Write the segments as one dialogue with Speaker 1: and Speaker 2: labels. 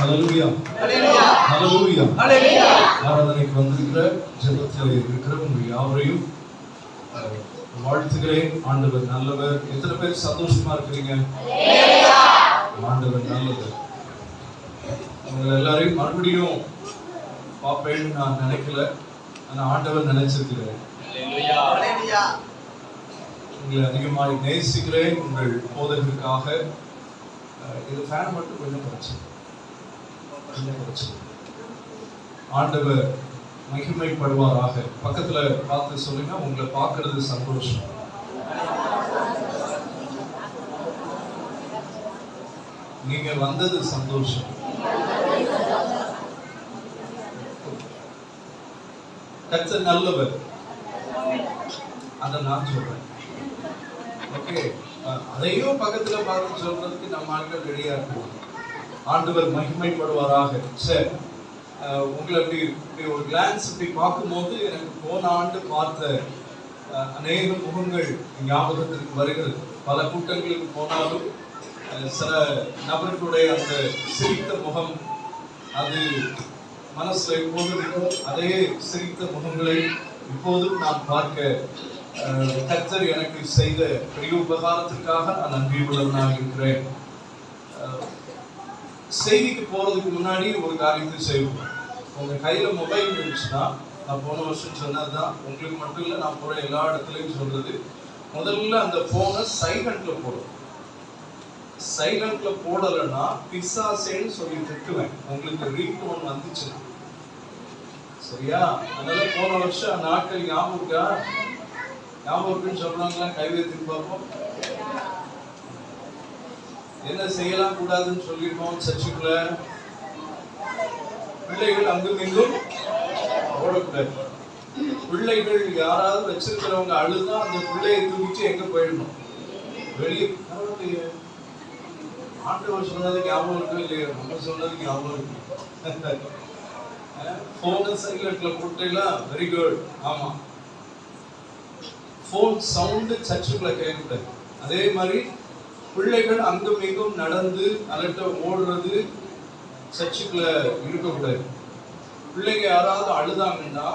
Speaker 1: ஹல்லேலூயா ஹல்லேலூயா ஹல்லேலூயா ஹல்லேலூயா. ஆராதனைக்கு வந்திருக்கிற ஜெபத்தில் இருக்கிற உங்கள் யாவரையும் வாழ்த்துகிறேன். ஆண்டவர் நல்லவர். எத்தனை பேர் சந்தோஷமா இருக்கிறீங்க? ஆண்டவர் நல்லவர். உங்களை எல்லாரையும் மறுபடியும் பார்ப்பேன்னு நான் நினைக்கல, ஆனா ஆண்டவர் நினைச்சிருக்கிறேன். உங்களை அதிகமாக நேசிக்கிறேன் உங்கள் போதகருக்காக. இது ஃபேன் மட்டும் கொஞ்சம் குறைச்சு. ஆண்டவர் மகிமைப்படுவாராக. பக்கத்துல பார்த்து சொல்லுங்க, உங்களை பார்க்கிறது சந்தோஷம். நீங்க வந்தது சந்தோஷம். கர்த்தர் நல்லவர், அத நான் சொல்றேன். ஓகே, அதையும் பக்கத்துல பார்த்து சொல்றதுக்கு நம்ம ஆட்கள் ரெடியா இருக்கணும். ஆண்டவர் மகிமைப்படுவாராக. சரி, உங்களை இப்படி ஒரு கிளான்ஸ் இப்படி பார்க்கும்போது எனக்கு போன ஆண்டு பார்த்த அநேக முகங்கள் ஞாபகத்திற்கு வருகிறது. பல கூட்டங்களுக்கு போனாலும் சில நபர்களுடைய அந்த சிரித்த முகம் அது மனசுல இப்போது இருக்கும். அதே சிரித்த முகங்களை இப்போதும் நான் பார்க்க கர்த்தர் எனக்கு செய்த பெரிய உபகாரத்திற்காக நான் நன்றியுள்ளவனாக இருக்கிறேன். செய்திக்கு போறதுக்கு முன்னாடி ஒரு காரியத்தை செய்வோம். உங்க கையில மொபைல் இருந்துச்சுன்னா, நான் போன வருஷம் சொன்னதுதான், உங்களுக்கு மட்டும் இல்லை, நான் போற எல்லா இடத்துலையும் சொல்றது, முதல்ல அந்த போனை சைலண்ட்ல போடும். சைலண்ட்ல போடலைன்னா பிசாசேன்னு சொல்லி திட்டுவேன் உங்களுக்கு ரீட் ஒன் வந்துச்சுன்னா. சரியா? அதனால போன வருஷம் நாட்கள் ஞாபகம் இருக்கா? ஞாபகம் இருக்குன்னு சொல்றாங்களா? கைவேத்தி பார்ப்போம். என்ன செய்யலாம் கூடாதுன்னு சொல்லிருக்கோம் சர்ச்சுக்குள்ள? பிள்ளைகள் அங்கும் இங்கும் ஓடக்கூடாது. பிள்ளைகள் யாராவது வச்சிருக்கிறவங்க அழுதா அந்த பிள்ளையை தூக்கிச்சு எங்க போயிடணும்? வெளியே. ஆண்டவர் சொன்னது ஞாபகம் இருக்கும் இல்லையா? நம்ம சொன்னது ஞாபகம் இருக்கு. போன சைலண்ட்ல போட்டீங்களா? Very good. ஆமா, போன் சவுண்ட் சர்ச்சுக்குள்ள கேட்கக்கூடாது. அதே மாதிரி பிள்ளைகள் அங்கும் இங்கும் நடந்து அலட்ட ஓடுறது சர்ச்சுக்குள்ள இருக்கக்கூடாது. பிள்ளைங்க யாராவது அழுதாங்கன்னா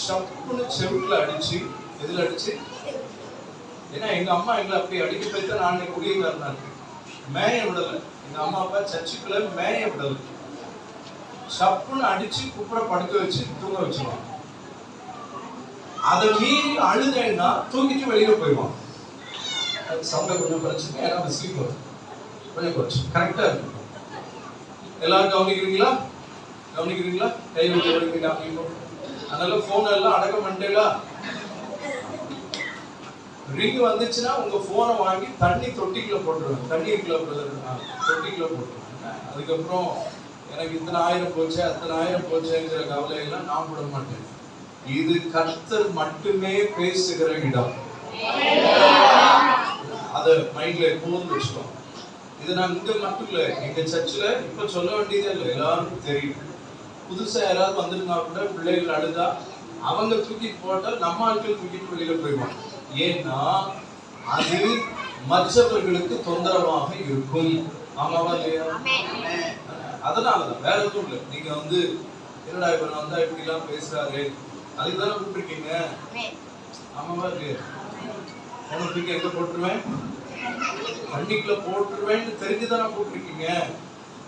Speaker 1: சப்புன்னு செவுட்டுல அடிச்சு, எதுல அடிச்சு? ஏன்னா எங்க அம்மா எங்களை அப்படி அடிக்க போய்தான் நான் குடியேறினாங்க. மேய விடல. எங்க அம்மா அப்பா சர்ச்சுக்குள்ள மேய விடல. சப்புன்னு அடிச்சு குப்புற படுக்க வச்சு தூங்க வச்சுருவாங்க. அதை மீறி அழுதேன்னா தூக்கிட்டு வெளியில போயிடுவாங்க. சவுண்ட கொஞ்சம் குறைச்சுங்க, ஏன்னா ஸ்லீப் வரும். கொஞ்சம் குறைச்சு கரெக்டா இருக்கு. எல்லாரும் கவனிக்கிறீங்களா? கவனிக்கிறீங்களா? கை வச்சு அதனால போன் எல்லாம் அடக்கம் பண்ணிட்டீங்களா? ரிங் வந்துச்சுன்னா உங்க போனை வாங்கி தண்ணி தொட்டிக்குள்ள போட்டுருவேன். தண்ணி இருக்குல்ல தொட்டிக்குள்ள போட்டுருவேன். அதுக்கப்புறம் எனக்கு இத்தனை ஆயிரம் போச்சு அத்தனை ஆயிரம் போச்சுங்கிற கவலையெல்லாம் நான் விட மாட்டேன். இது கர்த்தர் மட்டுமே பேசுகிற இடம். அதை மைண்ட்ல எப்போதும் வச்சுக்கோம். இது நான் இங்க மட்டும் இல்லை, எங்க சர்ச்சில் இப்ப சொல்ல வேண்டியதே இல்லை, எல்லாருக்கும் தெரியும். புதுசா யாராவது வந்திருந்தா கூட பிள்ளைகள் அழுதா அவங்க தூக்கிட்டு போட்டால் நம்ம ஆட்கள் தூக்கிட்டு வெளியில போயிடுவாங்க. ஏன்னா அது மற்றவர்களுக்கு தொந்தரவாக இருக்கும். ஆமாவா இல்லையா? அதனாலதான், வேற எதுவும் இல்லை. நீங்க என்னடா இவர் வந்தா இப்படி எல்லாம் பேசுறாரு, அதுக்குதானே கூப்பிட்டுருக்கீங்க. ஆமாவா இல்லையா? உனக்கு எங்க போட்டுருவேன்? கண்டிக்குள்ள போட்டுருவேன்னு தெரிஞ்சுதானே போட்டிருக்கீங்க.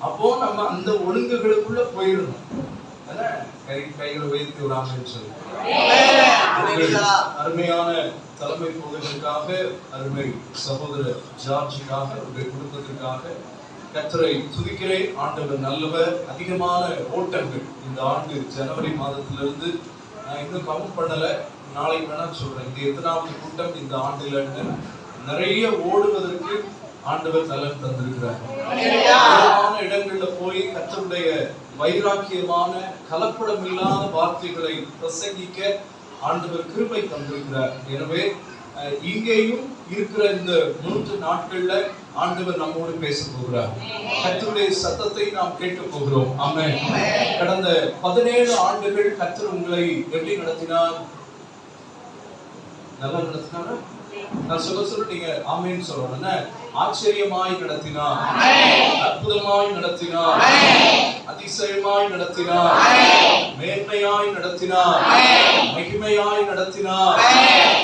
Speaker 1: அப்போ நம்ம அந்த ஒழுங்குகளுக்குள்ள போயிடணும். கைகளை உயர்த்தி விடாமன்னு சொல்லி அருமையான தலைமை போதகருக்காக, அருமை சகோதரர் ஜார்ஜுக்காக, அவருடைய குடும்பத்திற்காக கர்த்தரை துதிக்கிறேன். ஆண்டவர் நல்லவர். அதிகமான ஓட்டங்கள் இந்த ஆண்டு ஜனவரி மாதத்திலிருந்து நான் இன்னும் கவுண்ட் பண்ணல, நாளைக்கு வேணா சொல்றேன். இது எத்தனாவது கூட்டம் இந்த ஆண்டுல? நிறைய ஓடுவதற்கு ஆண்டவர் நலன் தந்திருக்கிறார். இடங்கள்ல போய் கர்த்தருடைய வைராக்கியமான கலப்படம் இல்லாத வார்த்தைகளை பிரசங்கிக்க ஆண்டவர் கிருபை தந்திருக்கிறார். எனவே இங்கேயும் இருக்கிற இந்த 3 நாட்கள்ல ஆண்டவர் நம்மோடு பேச போகிறார். கர்த்தருடைய சத்தத்தை நாம் கேட்க போகிறோம். ஆமென். கடந்த 17 ஆண்டுகள் கர்த்தர் உங்களை எப்படி நடத்தினார்? நல்லா நடத்தினாரா? நான் சொல்ல நீங்க ஆமென் சொல்லணும். ஆச்சரியமாய் நடத்தினார், அற்புதமாய் நடத்தினார். அதிசயமாய் நடத்தினார், மேன்மையாய் நடத்தினார், மகிமையாய் நடத்தினார்,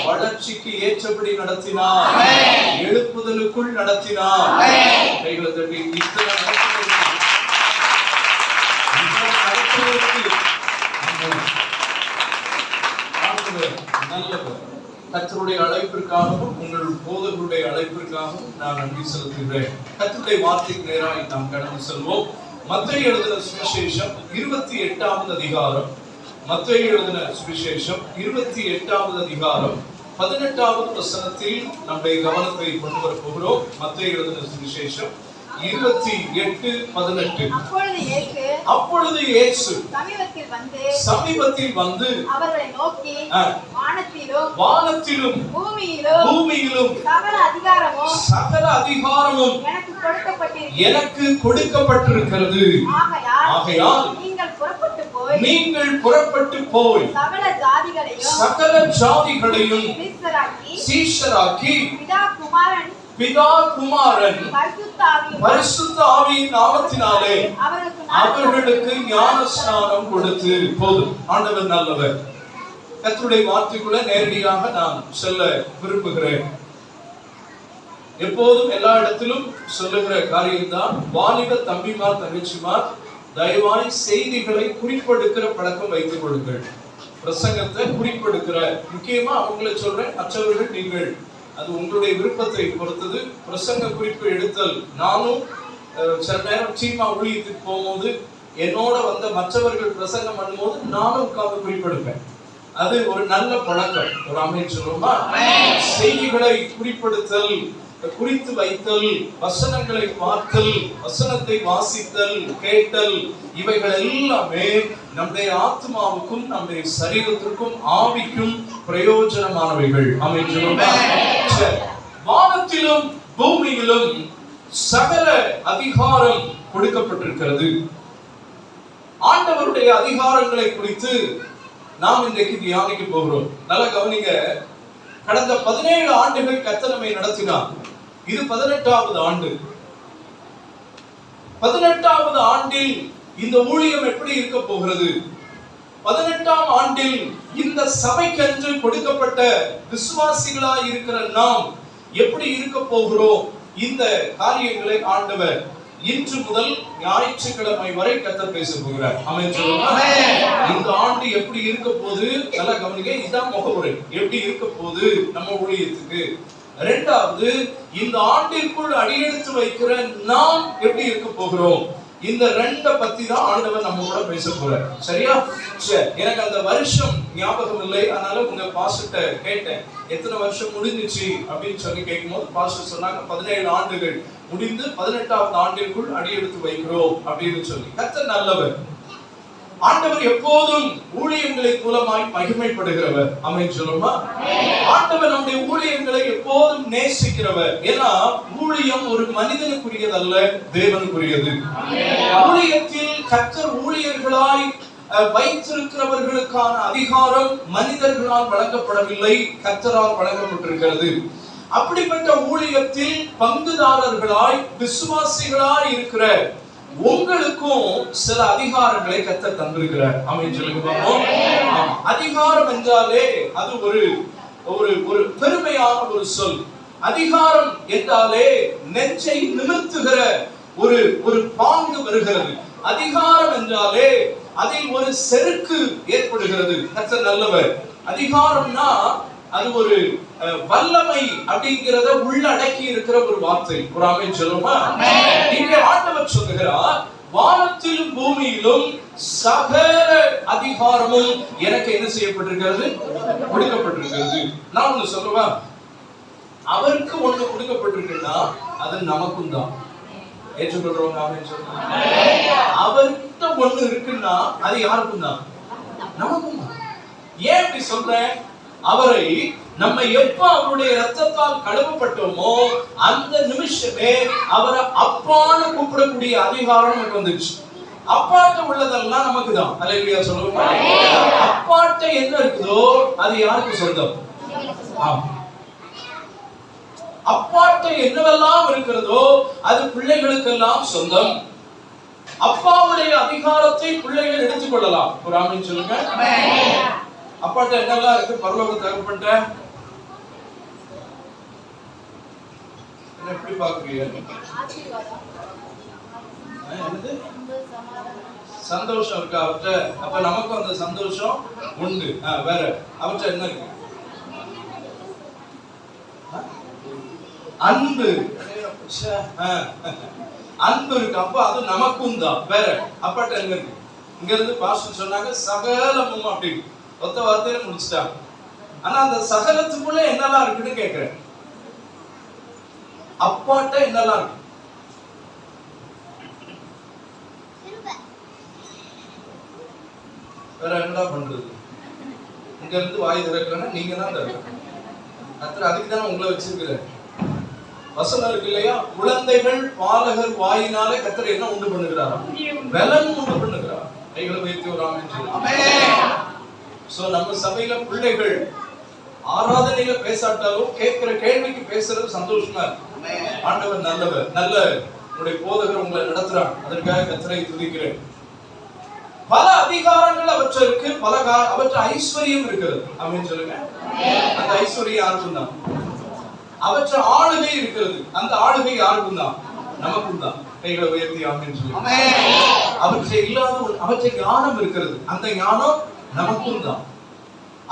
Speaker 1: வளர்ச்சிக்கு ஏற்றபடி நடத்தினார், எழுப்புதலுக்குள் நடத்தினார். கைகளை தட்டி இத்தனை நல்லவர். கர்த்தருடைய அழைப்பிற்காகவும் உங்கள் போதகருடைய அழைப்பிற்காகவும் நான் நன்றி செலுத்துகிறேன். கர்த்தருடைய வார்த்தைக்கு நேராக நாம் கடந்து செல்வோம். மத்தேயு எழுதின சுவிசேஷம் 28வது அதிகாரம். மத்தேயு எழுதின சுவிசேஷம் 28வது அதிகாரம் 18வது வசனத்தில் நம்முடைய கவனத்தை கொண்டு வர போகிறோம். மத்தேயு எழுதின சுவிசேஷம் 28:18. அப்பொழுது இயேசு சமீபத்தில் வந்து அவர்களை நோக்கி, வானத்திலும் பூமியிலும் சகல அதிகாரமும் எனக்கு கொடுக்கப்பட்டிருக்கிறது. ஆகையால் நீங்கள் புறப்பட்டு போய் சகல ஜாதிகளையும் சீஷராக்கி பிதா குமாரன் பரிசுத்த ஆவியின் நாமத்தினாலே அவர்களுக்கு ஞானஸ்நானம் கொடுத்து. போதும். ஆண்டவர் நல்லவர். கர்த்தருடைய வார்த்தைக்குள்ள நேரடியாக நான் சொல்ல விரும்புகிறேன். எப்போதும் எல்லா இடத்திலும் சொல்லுகிற காரியம்தான், வாலிப தம்பிமார் தங்கச்சிமார் தயவாய் செய்திகளை குறிப்பெடுக்கிற பழக்கம் வைத்துக் கொள்ளுங்கள். பிரசங்கத்தை குறிப்பெடுக்கிற, முக்கியமா அவங்களை சொல்றேன், மற்றவர்கள் நீங்கள் அது உங்களுடைய விருப்பத்தை பொறுத்தது. பிரசங்க குறிப்பு எடுத்தல், நானும் சில நேரம் சீமா ஊழியத்துக்கு போகும்போது என்னோட வந்த மற்றவர்கள் பிரசங்கம் பண்ணும்போது நானும் உட்கார்ந்து குறிப்பெடுப்பேன். அது ஒரு நல்ல பழக்கம். ஒரு அமைச்சர் சொல்லுமா, செய்திகளை குறிப்பெடுத்தல், குறித்து வைத்தல், வசனங்களை பார்த்தல், வசனத்தை வாசித்தல், கேட்டல், இவைகள் எல்லாமே நம்முடைய ஆத்மாவுக்கும் நம்முடைய சரீரத்திற்கும் ஆவிக்கும் பிரயோஜனமானவைகள். வானத்திலும் பூமியிலும் சகல அதிகாரம் கொடுக்கப்பட்டிருக்கிறது. ஆண்டவருடைய அதிகாரங்களை குறித்து நாம் இன்றைக்கு தியானிக்க போகிறோம். நல்ல கவனிங்க. கடந்த 17 ஆண்டுகள் கர்த்தர் நம்மை நடத்தினார். இது 18வது ஆண்டு. 18வது ஆண்டில் இந்த ஊழியம் எப்படி இருக்க போகிறது? 18ஆம் ஆண்டில் இந்த சபைக்கென்று கொடுக்கப்பட்ட விசுவாசிகளாய் இருக்கிற நாம் எப்படி இருக்க போகிறோம்? இந்த காரியங்களை ஆண்டவர் இன்று முதல் ஞாயிற்றுக்கிழமை வரை கர்த்தர் பேச போகிறார். ஆமென் சொல்லுங்க. இந்த ஆண்டு எப்படி இருக்க போகுது? நல்லா கவனிங்க. இதான் முகவுரை. எப்படி இருக்க போகுது நம்ம ஊழியத்துக்கு? இரண்டாவது, இந்த ஆண்டிற்குள் அடியெடுத்து வைக்கிற நாம் எப்படி இருக்க போகிறோம்? இந்த ரெண்டை பத்தி தான் ஆண்டவர் நம்ம கூட பேச போறார். சரியா? சரி. எனக்கு அந்த வருஷம் ஞாபகம் இல்லை, அதனால உங்க பாஸ்டர்ட்ட கேட்டேன், எத்தனை வருஷம் முடிஞ்சிச்சு அப்படின்னு சொல்லி கேட்கும்போது பாஸ்டர் சொன்னாங்க 17 ஆண்டுகள் முடிந்து 18வது ஆண்டிற்குள் அடியெடுத்து வைக்கிறோம் அப்படின்னு சொல்லி. கர்த்தர் நல்லவர். ஆண்டவர் எப்போதும் ஊழியங்களை மூலமாய் மகிமைப்படுகிறவர். ஆமென் சொல்லுமா. ஆண்டவர் நம்முடைய ஊழியங்களை எப்போதும் நேசிக்கிறவர். ஏன்னா ஊழியம் ஒரு மனிதனுக்குரியதல்ல, தேவனுக்குரியது. ஊழியத்தில் கர்த்தர் ஊழியர்களாய் வைத்திருக்கிறவர்களுக்கான அதிகாரம் மனிதர்களால் வழங்கப்படவில்லை, கர்த்தரால் வழங்கப்பட்டிருக்கிறது. அப்படிப்பட்ட ஊழியத்தில் பங்குதாரர்களாய் விசுவாசிகளாய் இருக்கிற உங்களுக்கும் சில அதிகாரங்களை கர்த்தர் தந்திருக்கிறார். ஆமென் சொல்லுங்க பாப்போம். அதிகாரம் என்றாலே அது ஒரு ஒரு பெருமையான ஒரு சொல். அதிகாரம் என்றாலே நெஞ்சை நிமிர்த்துகிற ஒரு ஒரு பாங்கு வருகிறது. அதிகாரம் என்றாலே அதில் ஒரு செருக்கு ஏற்படுகிறது. கர்த்தர் நல்லவர். அதிகாரம்னா அது ஒரு வல்லமை அப்படிங்கறத உள்ளடக்கி இருக்கிற ஒரு வார்த்தை. ஒரு ஆமென் சொல்லுமா. இங்கே ஆண்டவர் சொல்லுகிறார், வானத்திலும் பூமியிலும் சகல அதிகாரமும் எனக்கு என்ன செய்யப்பட்டிருக்கிறது? கொடுக்கப்பட்டிருக்கிறது. நான் ஒண்ணு சொல்லுவா, அவருக்கு ஒண்ணு கொடுக்கப்பட்டிருக்குன்னா அது நமக்கும் தான். ஏற்றுக்கொள்றவங்க ஆமென் சொல்லுங்க. அவர்கிட்ட ஒண்ணு இருக்குன்னா அது யாருக்கும் தான்? நமக்கும் தான். ஏன் இப்படி சொல்றேன்? அவரை நம்ம எப்ப அவருடைய ரத்தத்தால் கழுவப்பட்டோமோ அந்த நிமிஷமே அவரை அப்பான்னு கூப்பிடக்கூடிய அதிகாரம் நமக்கு வந்துச்சு. அப்பாட்ட உள்ளதெல்லாம் நமக்கு தான். அல்லேலூயா சொல்லுங்க. அப்பாட்ட என்ன இருக்குதோ அது யாருக்கு சொந்தம்? அப்பாட்ட என்னவெல்லாம் இருக்கிறதோ அது பிள்ளைகளுக்கெல்லாம் சொந்தம். அப்பாவுடைய அதிகாரத்தை பிள்ளைகள் எடுத்துக்கொள்ளலாம். ஒரு ஆமென் சொல்லுங்க. அப்பாட்ட என்னெல்லாம் இருக்கு? பரலோக தகப்பன்ட்ட என்ன எப்படி பாக்குறீங்க? என்னது? சந்தோஷம் இருக்கா அவர்கிட்ட? அப்ப நமக்கும் அந்த சந்தோஷம் உண்டு. வேற அவர்கிட்ட என்ன இருக்கு? அன்பு. அன்பு இருக்கு. அப்ப அது நமக்கும் தான். வேற அப்பாட்ட என்ன இருக்கு? இங்க இருந்து பாஸ்டர் சொன்னாங்க சகலமும் அப்படின்னு ஒத்த வார்த்தையில முடிச்சிட்டாங்க. ஆனா அந்த சகலத்துக்குள்ள என்னெல்லாம் இருக்குன்னு கேக்குறேன். அப்பாட்ட என்னெல்லாம் இருக்கு? வேற என்னடா பண்றது? இங்க இருந்து வாய் திறக்கலன்னா நீங்க தான் திறக்கணும். அதுக்கு தானே உங்களை வச்சிருக்கிறேன். வசனம் இருக்கு இல்லையா? குழந்தைகள் பாலகர் வாயினாலே கர்த்தர் என்ன உண்டு பண்ணுகிறாரா? பலன் உண்டு பண்ணுகிறார். கைகளை உயர்த்தி ஒரு ஆமென் சொல்லுங்க. சோ நம்ம சபையில பிள்ளைகள் ஆராதனையில பேசாட்டாலும் கேட்கிற கேள்விக்கு பேசுறது சந்தோஷமா இருக்கு. ஆண்டவர் நல்லவர், நல்ல உங்களுடைய போதகர் உங்களை நடத்துறாங்க. அதற்காக கர்த்தரை துதிக்கிறேன். பல அதிகாரங்கள் அவற்றிற்கு அவற்றை ஐஸ்வர்யம் இருக்கிறது. ஆமென் சொல்லுங்க. அந்த ஐஸ்வர்யம் யாருக்கும் தான். அவற்றை ஆளுகை இருக்கிறது. அந்த ஆளுகை யாருக்கும் தான்? நமக்கும் தான். கைகளை உயர்த்தி ஆமென் சொல்லுங்க. அவற்றை இல்லாத அவற்றை ஞானம் இருக்கிறது. அந்த ஞானம் நமக்கும் தான்.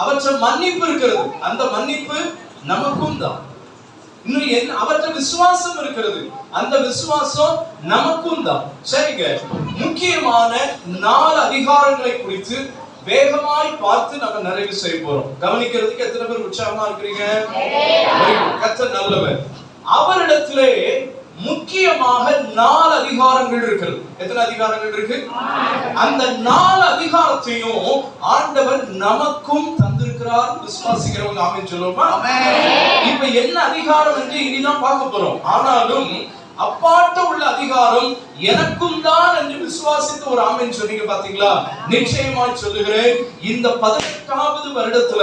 Speaker 1: அவற்றை மன்னிப்பு இருக்கிறது. அந்த மன்னிப்பு நமக்கும் தான். இன்னும் என்ன? அவற்றை விசுவாசம் இருக்கிறது. அந்த விசுவாசம் நமக்கும் தான். சரிங்க. முக்கியமான 4 அதிகாரங்களை குறித்து வேகமாய் பார்த்து நம்ம நிறைவு செய்ய போறோம். கவனிக்கிறதுக்கு எத்தனை பேர் உற்சாகமா இருக்கிறீங்க? கர்த்தர் நல்லவர். அவரிடத்திலே முக்கியமாக 4 அதிகாரங்கள் இருக்கிறது. எத்தனை அதிகாரங்கள் இருக்கு? அந்த 4 அதிகாரத்தையும் ஆண்டவர் நமக்கும் தந்திருக்கிறார். விசுவாசிக்கிறவங்க ஆமென் சொல்லுவோமா? இப்ப என்ன அதிகாரம் என்று இனிதான் பார்க்க போறோம். ஆனாலும் அப்பாட்ட உள்ள அதிகாரம் எனக்கும் தான் என்று விசுவாசித்து ஒரு ஆமென் சொன்னீங்க பாத்தீங்களா? நிச்சயமாய் சொல்லுகிறேன், இந்த 18வது வருடத்துல,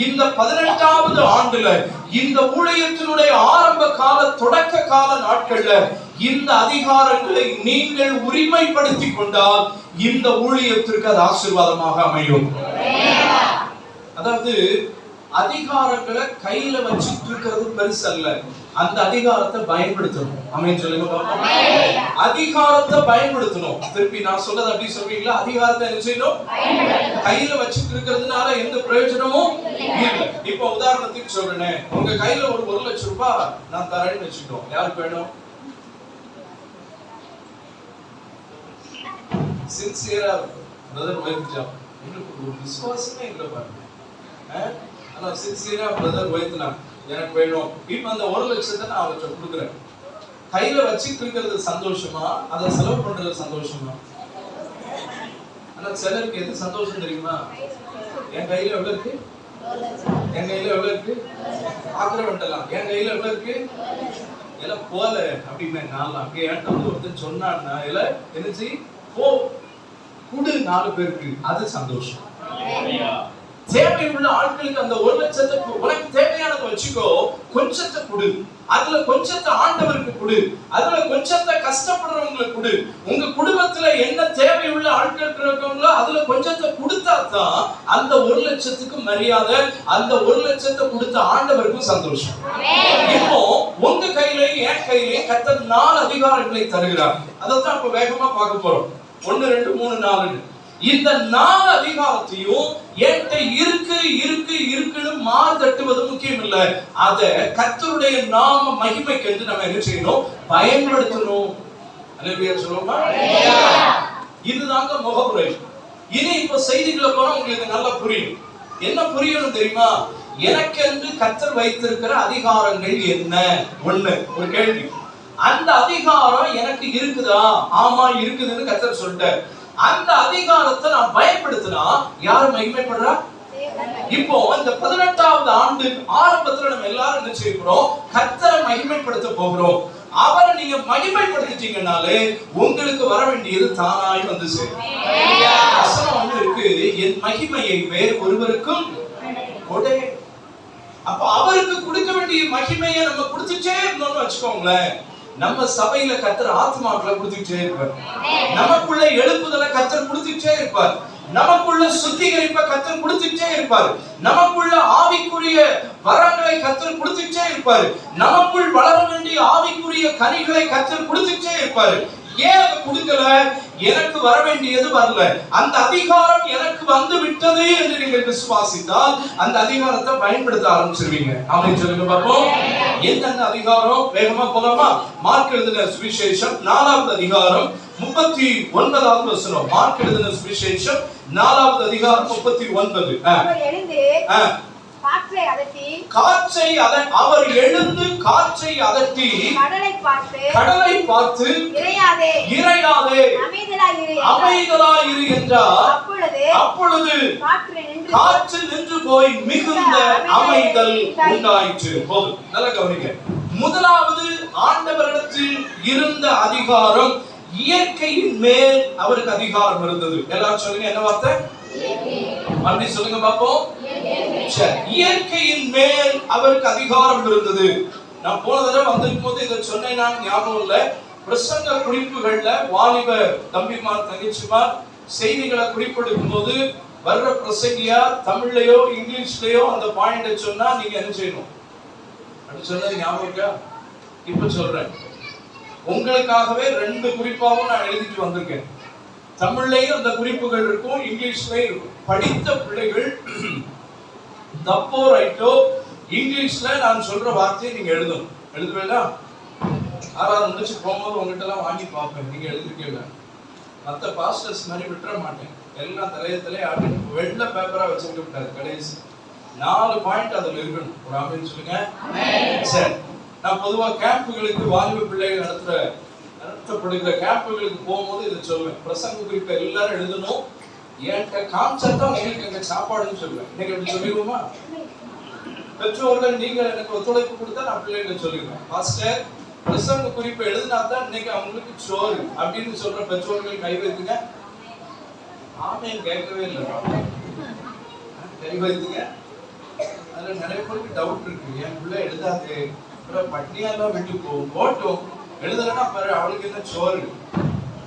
Speaker 1: இந்த 18வது ஆண்டுல, இந்த ஊழியத்தினுடைய ஆரம்ப கால தொடக்க கால நாட்கள்ல இந்த அதிகாரங்களை நீங்கள் உரிமைப்படுத்திக் கொண்டால் இந்த ஊழியத்திற்கு அது ஆசீர்வாதமாக அமையும். அதாவது அதிகாரங்களை கையில வச்சிட்டு இருக்கிறது பெருசு அல்ல. அந்த அதிகாரத்தை பயன்படுத்தணும். ஆமென் சொல்லுங்க பாப்போம். அதிகாரத்தை பயன்படுத்தணும். திருப்பி நான் சொல்றது அப்படி சொல்றீங்களா? அதிகாரத்தை என்ன செய்யணும்? கையில வச்சிட்டு இருக்கிறதுனால எந்த பிரயோஜனமும் இல்லை. இப்ப உதாரணத்துக்கு சொல்றேன், உங்க கையில ஒரு 1 லட்சம் ரூபாய் நான் தரேன்னு வச்சுட்டோம். யாருக்கு வேணும்? சின்சியரா பிரதர் வைத்தியா எனக்கு ஒரு விசுவாசமே இல்லை பாருங்க. ஆனா சின்சியரா பிரதர் வைத்தினா எனக்கு வேணும். இப்ப அந்த 1 லட்சத்தை நான் அவர்கிட்ட கொடுக்குறேன். கையில வச்சுட்டு இருக்கிறது சந்தோஷமா, அதை செலவு பண்றது சந்தோஷமா? ஆனா சிலருக்கு எது சந்தோஷம் தெரியுமா? என் கையில எவ்வளவு இருக்கு? என் கையில எவ்வளவு இருக்கு? ஆக்கிரவண்டலாம். என் கையில எவ்வளவு இருக்கு? எல்லாம் போல அப்படின்னு நான் அப்படியே வந்து ஒருத்தன் சொன்னான்னா இல்ல என்னச்சு போ குடு 4 பேருக்கு, அது சந்தோஷம். தேவை உள்ள ஆட்களுக்கு அந்த 1 லட்சத்தை உனக்கு தேவையானதை வச்சுக்கோ, கொஞ்சத்தை கொடு, அதுல கொஞ்சத்தை ஆண்டவருக்கு கொடு, அதுல கொஞ்சத்தை கஷ்டப்படுறவங்களுக்கு கொடு. உங்க குடும்பத்துல என்ன தேவை உள்ள ஆட்கள் இருக்கிறவங்களோ அதுல கொஞ்சத்தை கொடுத்தா தான் அந்த 1 லட்சத்துக்கு மரியாதை, அந்த 1 லட்சத்தை கொடுத்த ஆண்டவருக்கும் சந்தோஷம். இப்போ உங்க கையிலையும் என் கையிலையும் கர்த்தர் 4 அதிகாரங்களை தருகிறார். அதைத்தான் இப்ப வேகமா பார்க்க போறோம். 1 2 3 4. இந்த 4 அதிகாரத்தையும் என்கிட்ட இருக்கு இருக்கு இருக்குன்னு மார்த்தட்டுவது முக்கியம் இல்ல. அத கர்த்தருடைய நாம மகிமைக்கு என்று நம்ம என்ன செய்யணும்? பயன்படுத்தணும். அல்லேலூயா சொல்லுவோமா? இதுதாங்க முகப்புரை. இனி இப்ப செய்திகளை போனா உங்களுக்கு நல்லா புரியும். என்ன புரியணும் தெரியுமா? எனக்கு என்று கர்த்தர் வைத்திருக்கிற அதிகாரங்கள் என்ன? ஒரு கேள்வி. அந்த அதிகாரம் எனக்கு இருக்குதா? ஆமா இருக்குதுன்னு கர்த்தர் சொல்லிட்டார். அந்த அதிகாரத்தை நான் பயன்படுத்தினா யார் மகிமைப்படுறா? இப்போ இந்த 18வது ஆண்டு ஆரம்பத்துல நம்ம எல்லாரும் என்ன செய்யறோம்? கர்த்தரை மகிமைப்படுத்த போகிறோம். அவரை நீங்க மகிமைப்படுத்திட்டீங்கனாலே உங்களுக்கு வர வேண்டியது தானாய் வந்து சேரும். வசனம் வந்து இருக்கு, என் மகிமையை வேறு ஒருவருக்கும் கொடே. அப்ப அவருக்கு கொடுக்க வேண்டிய மகிமையை நம்ம கொடுத்துட்டே இருந்தோம்னு வச்சுக்கோங்களேன், நம்ம சபையில கர்த்தர் ஆத்மாக்களை கொடுத்துட்டே இருப்பார். நமக்குள்ள எழுப்புதலை கர்த்தர் கொடுத்துட்டே இருப்பார். நமக்குள்ள சுத்திகரிப்பை கர்த்தர் கொடுத்துட்டே இருப்பார். நமக்குள்ள ஆவிக்குரிய வரங்களை கர்த்தர் கொடுத்துட்டே இருப்பார். நமக்குள் வளர வேண்டிய ஆவிக்குரிய கனிகளை கர்த்தர் கொடுத்துட்டே இருப்பார். ஏன் அதை கொடுக்கல? எனக்கு வர வேண்டியது வரல, அந்த அதிகாரம் எனக்கு வந்து விட்டது என்று நீங்கள் விசுவாசித்தால் அந்த அதிகாரத்தை பயன்படுத்த ஆரம்பிச்சிருவீங்க. ஆமென் சொல்லுங்க பாப்போம். என்னென்ன அதிகாரம்? வேகமா போலாமா? மார்க் எழுதின சுவிசேஷம் 4வது அதிகாரம் 39வது வசனம். மார்க் எழுதின சுவிசேஷம் 4வது அதிகாரம் 39. அவர் எழுந்து காற்றை அதட்டி கடலை பார்த்து இறையாதே அமைதலாயிரு என்றார். அப்பொழுது காற்று நின்று போய் மிகுந்த அமைதல் உண்டாயிற்று. போதும், நல்ல கவனிங்க. முதலாவது ஆண்டவரிடத்தில் இருந்த அதிகாரம், இயற்கையின் மேல் அவருக்கு அதிகாரம் இருந்தது. எல்லாரும் சொல்லுங்க, என்ன வார்த்தை? அப்படி சொல்லுங்க பாப்போம். இயற்கையின் மேல் அவருக்கு அதிகாரம் இருந்தது. நான் போன தடவை வந்திருக்கும் போது இதை சொன்னேன், நான் ஞாபகம் இல்ல. பிரசங்க குறிப்புகள்ல வாலிப தம்பிமார் தங்கச்சிமார் செய்திகளை குறிப்பெடுக்கும் போது வர்ற பிரசங்கியா தமிழ்லயோ இங்கிலீஷ்லயோ அந்த பாயிண்ட சொன்னா நீங்க என்ன செய்யணும்? அப்படி சொன்னது ஞாபகம் இருக்கா? இப்ப சொல்றேன். உங்களுக்காகவே 2 குறிப்பாகவும் நான் எழுதிட்டு வந்திருக்கேன். தமிழ்லையும் அந்த குறிப்புகள் இருக்கும், இங்கிலீஷ்லயும் இருக்கும். படித்த பிள்ளைகள் தப்போ ரைட்டோ இங்கிலீஷ்ல நான் சொல்ற வார்த்தையை நீங்க எழுதணும். எழுதுவேனா? 6வது முடிச்சு போகும்போது உங்ககிட்ட எல்லாம் வாங்கி பார்ப்பேன், நீங்க எழுதிருக்கீங்க. மற்ற பாஸ்டர்ஸ் மாதிரி விட்டுற மாட்டேன். எல்லாம் தலையத்திலே ஆட்டி வெள்ளை பேப்பரா வச்சுக்க விட்டாரு. கடைசி 4 பாயிண்ட் அதுல இருக்கணும். ஒரு ஆமென் சொல்லுங்க. சரி, நான் பொதுவா கேம்புகளுக்கு வாலிப பிள்ளைகள் நடத்தப்படுகிற கேம்புகளுக்கு போகும்போது இதை சொல்லுவேன். பிரசங்க குறிப்பை எல்லாரும் எழுதணும். என்கிட்ட காமிச்சா உங்களுக்கு எங்க சாப்பாடுன்னு சொல்லுவேன். இன்னைக்கு எப்படி சொல்லிடுவோமா? பெற்றோர்கள் நீங்க எனக்கு ஒத்துழைப்பு கொடுத்தா நான் பிள்ளைகளை சொல்லிடுவேன். பாஸ்டர் பிரசங்க குறிப்பை எழுதினா தான் இன்னைக்கு அவங்களுக்கு சோறு அப்படின்னு சொல்ற பெற்றோர்கள் கை வைத்துங்க. ஆமையும் கேட்கவே இல்லை, கை வைத்துங்க. அதுல நிறைய பேருக்கு டவுட் இருக்கு. என் பிள்ளை எழுதாது, பட்னியாலாம் விட்டு போட்டும், எழுதலன்னா பாரு அவளுக்கு என்ன சோறு.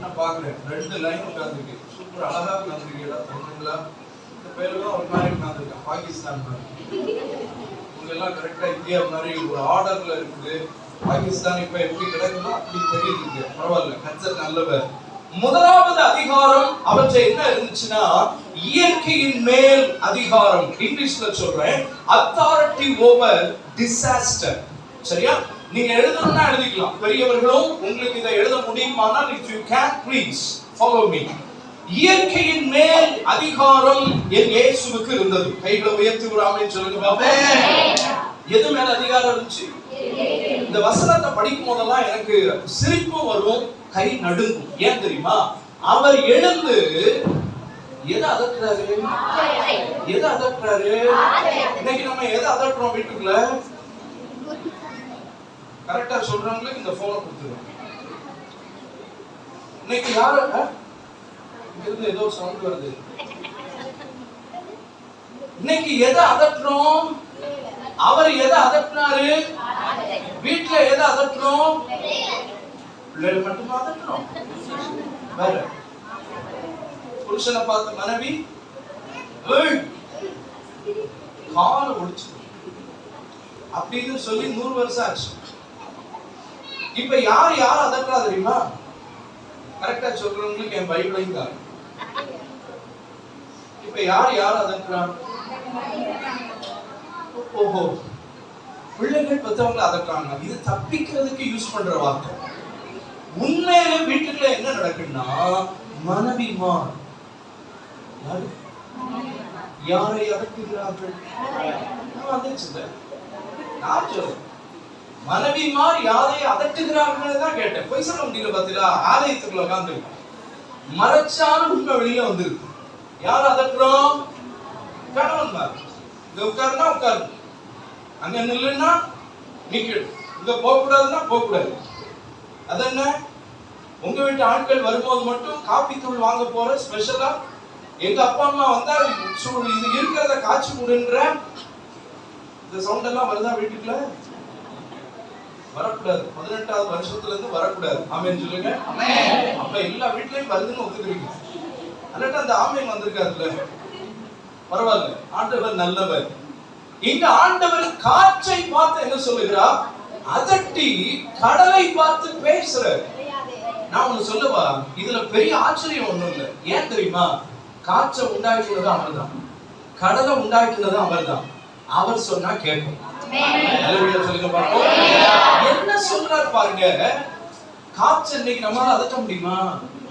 Speaker 1: நான் பாக்குறேன் 2 லைன் உட்காந்துருக்கு. சூப்பர் அழகா உட்காந்துருக்கீங்களா பொண்ணுங்களா? இந்த பேருலாம் ஒரு மாதிரி உட்காந்துருக்கேன். பாகிஸ்தான் மாதிரி. உங்க எல்லாம் கரெக்டா இந்தியா மாதிரி ஒரு ஆர்டர்ல இருக்குது. பாகிஸ்தான் இப்ப எப்படி கிடக்குதோ அப்படி தெரியுது. பரவாயில்ல, கர்த்தர் நல்லவர். முதலாவது அதிகாரம் அவற்றை என்ன இருந்துச்சுன்னா, இயற்கையின் மேல் அதிகாரம். இங்கிலீஷ்ல சொல்றேன், அத்தாரிட்டி ஓவர் டிசாஸ்டர். சரியா? நீங்க எழுதணும்னா எழுதிக்கலாம். பெரியவர்களும் உங்களுக்கு இதை எழுத முடியுமானால், if you can please follow me. இயற்கையின் மேல் அதிகாரம் என் இயேசுவுக்கு இருந்தது. கைகளை உயர்த்தி ஒரு ஆமென் சொல்லுங்க பாப்போம். எது மேல அதிகாரம் இருந்துச்சு? இந்த வசனத்தை படிக்கும் போதெல்லாம் எனக்கு சிரிப்பு வரும், கை நடுங்கும். ஏன் தெரியுமா? அவர் எழுந்து எதை அதட்டுறாரு? எதை அதட்டுறாரு? இன்னைக்கு நம்ம எதை அதட்டுறோம்? வீட்டுக்குள்ள கரெக்டா சொல்றவங்களுக்கு இந்த போனை கொடுத்துருவோம். இன்னைக்கு யாரு இங்கிருந்து ஏதோ சவுண்ட் வருது. இன்னைக்கு எதை அதட்டுறோம்? அவர் எதை அதட்டினாரு? வீட்டுல எதை அதட்டுறோம்? பிள்ளைகள் மட்டுமா அதட்டுறோம்? வேற புருஷனை பார்த்த மனைவி கால ஒடிச்சு அப்படின்னு சொல்லி 100 வருஷம் ஆச்சு. இப்ப யார் அதட்டா தெரியுமா? கரெக்டா சொல்றவங்களுக்கு என் பைபிளையும் தான். இப்ப யார் அதட்டுறான்? ஓஹோ, பிள்ளைகள் பெற்றவங்களை அதட்டுறாங்க. இது தப்பிக்கிறதுக்கு யூஸ் பண்ற வார்த்தை. உண்மையிலே வீட்டுக்குள்ள என்ன நடக்குன்னா, மனைவிமார் யாரை அதட்டுகிறார்கள்? நான் சொல்றேன், மனைவிமார் யாரை அதட்டுகிறார்கள் தான் கேட்டேன். போய் சொல்ல முடியல. பாத்தீங்களா? ஆலயத்துக்குள்ள உட்கார்ந்து மறைச்சாலும் உண்மை வெளியில வந்துருக்கு. யார் அதட்டுறோம்? கணவன்மார். இங்க உட்காருனா உட்காரு, அங்க நில்லுன்னா நிக்கடு, இங்க போக கூடாதுன்னா போக கூடாது. அது என்ன? உங்க வீட்டு ஆட்கள் வரும்போது மட்டும் காபி தூள் வாங்க போற ஸ்பெஷலா எங்க அப்பா அம்மா வந்தா இது இருக்கிறத காய்ச்சி கொடுன்ற இந்த சவுண்ட் எல்லாம் வருதா வீட்டுக்குள்ள? வரக்கூடாது. 18வது வருஷத்துல இருந்து வரக்கூடாது. ஆமென் சொல்லுங்க. அப்ப எல்லா வீட்லயும் வருதுன்னு ஒத்துக்கிறீங்க. அல்லாட்ட அந்த ஆமென் வந்திருக்காருல்ல, பரவாயில்ல. ஆண்டவர் நல்லவர். இங்க ஆண்டவர் காற்றை பார்த்து என்ன சொல்லுகிறார்? அதட்டி கடலை பார்த்து பேசுறார். நான் ஒண்ணு சொல்லவா, இதுல பெரிய ஆச்சரியம் ஒண்ணும் இல்லை. ஏன் தெரியுமா? காற்றை உண்டாக்கினது அவர்தான், கடலை உண்டாக்கினது அவர்தான். அவர் சொன்னா கேட்கும். சொல்லுங்க பாருங்க, என்ன சொல்றாரு பாருங்க. காற்று இன்னைக்கு நம்மளால அதட்ட முடியுமா?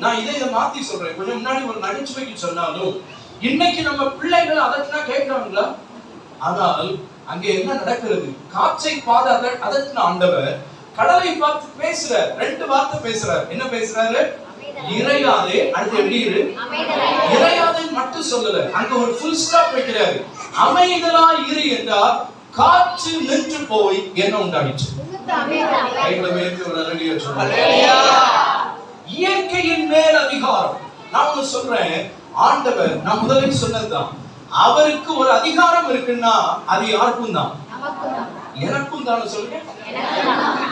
Speaker 1: நான் இதை மாத்தி சொல்றேன். கொஞ்சம் முன்னாடி ஒரு நகைச்சுவைக்கு சொன்னாலும், இன்னைக்கு நம்ம பிள்ளைகள் அதட்டினா கேட்கிறாங்களா? ஆனால் அங்க என்ன நடக்கிறது? காற்றை பார்த்து அதட்டின ஆண்டவர் கடலை பார்த்து பேசுறார். 2 வார்த்தை பேசுறார். என்ன பேசுறாரு? இறையாதே. அடுத்து எப்படி இரு? இறையாதே மட்டும் சொல்லல, அங்க ஒரு ஃபுல் ஸ்டாப் வைக்கிறாரு. அமைதலா இரு என்றால் காற்று நின்று போய் என்ன உண்டாயிற்று? இயற்கையின் மேல் அதிகாரம். நான் ஒண்ணு சொல்றேன், ஆண்டவர் நான் முதலில் சொன்னதுதான், அவருக்கு ஒரு அதிகாரம் இருக்குன்னா அது யாருக்கும் தான், எனக்கும் தான். சொல்லுங்க.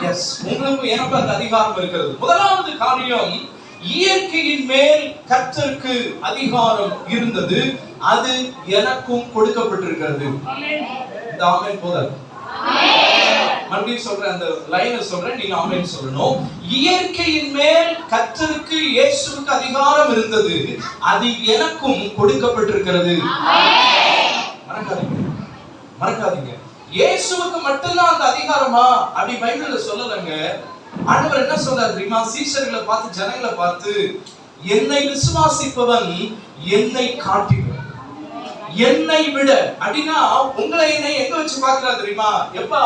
Speaker 1: எஸ், உங்களுக்கும் எனக்கும் அந்த அதிகாரம் இருக்கிறது. முதலாவது காரியம், இயற்கையின் மேல் கர்த்தருக்கு அதிகாரம் இருந்தது, அது எனக்கும் கொடுக்கப்பட்டிருக்கிறது. இந்த ஆமென் போதாது. மறுபடியும் சொல்றேன், அந்த லைனை சொல்றேன், நீங்க ஆமென் சொல்லணும். இயற்கையின் மேல் கர்த்தருக்கு இயேசுவுக்கு அதிகாரம் இருந்தது, அது எனக்கும் கொடுக்கப்பட்டிருக்கிறது. மறக்காதீங்க, மறக்காதீங்க. இயேசுவுக்கு மட்டும்தான் அந்த அதிகாரமா? அப்படி பைபிள்ல சொல்லலங்க. ஆண்டவர் என்ன சொல்றாரு தெரியுமா? சீஷர்களை பார்த்து, ஜனங்களை பார்த்து, என்னை விசுவாசிப்பவன் என்னை காட்டிடுவான், என்னை விட. அப்படின்னா உங்களை என்னை எங்க வச்சு பார்க்கிறார் தெரியுமா? எப்பா,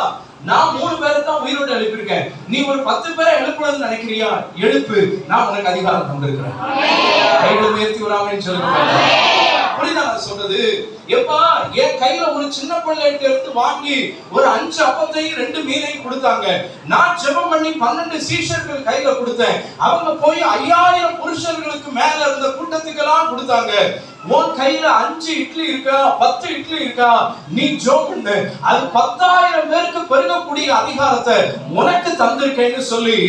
Speaker 1: நான் 3 பேரை தான் உயிரோடு எழுப்பியிருக்கேன், நீ ஒரு 10 பேரை எழுப்பணும்னு நினைக்கிறியா? எழுப்பு, நான் உனக்கு அதிகாரம் தந்திருக்கிறேன். கைகளை உயர்த்தி ஒரு ஆமென் சொல்லுங்க. புரியுதா நான் சொல்றது? எப்பா, என் கையில ஒரு சின்ன பிள்ளைகிட்ட இருந்து வாங்கி ஒரு 5 அப்பத்தையும் 2 மீனையும் கொடுத்தாங்க. நான் ஜெபம் பண்ணி 12 சீஷர்கள் கையில கொடுத்தேன். அவங்க போய் 5000 புருஷர்களுக்கு மேல இருந்த கூட்டத்துக்கெல்லாம் கொடுத்தாங்க. உன் கையில 5 இட்லி இருக்கா, 10 இட்லி இருக்கா? நீ ஜெபம் பண்ணு, அது 10,000 பேருக்கு பெருகக்கூடிய அதிகாரத்தை உனக்கு தந்திருக்கேன்னு சொல்லி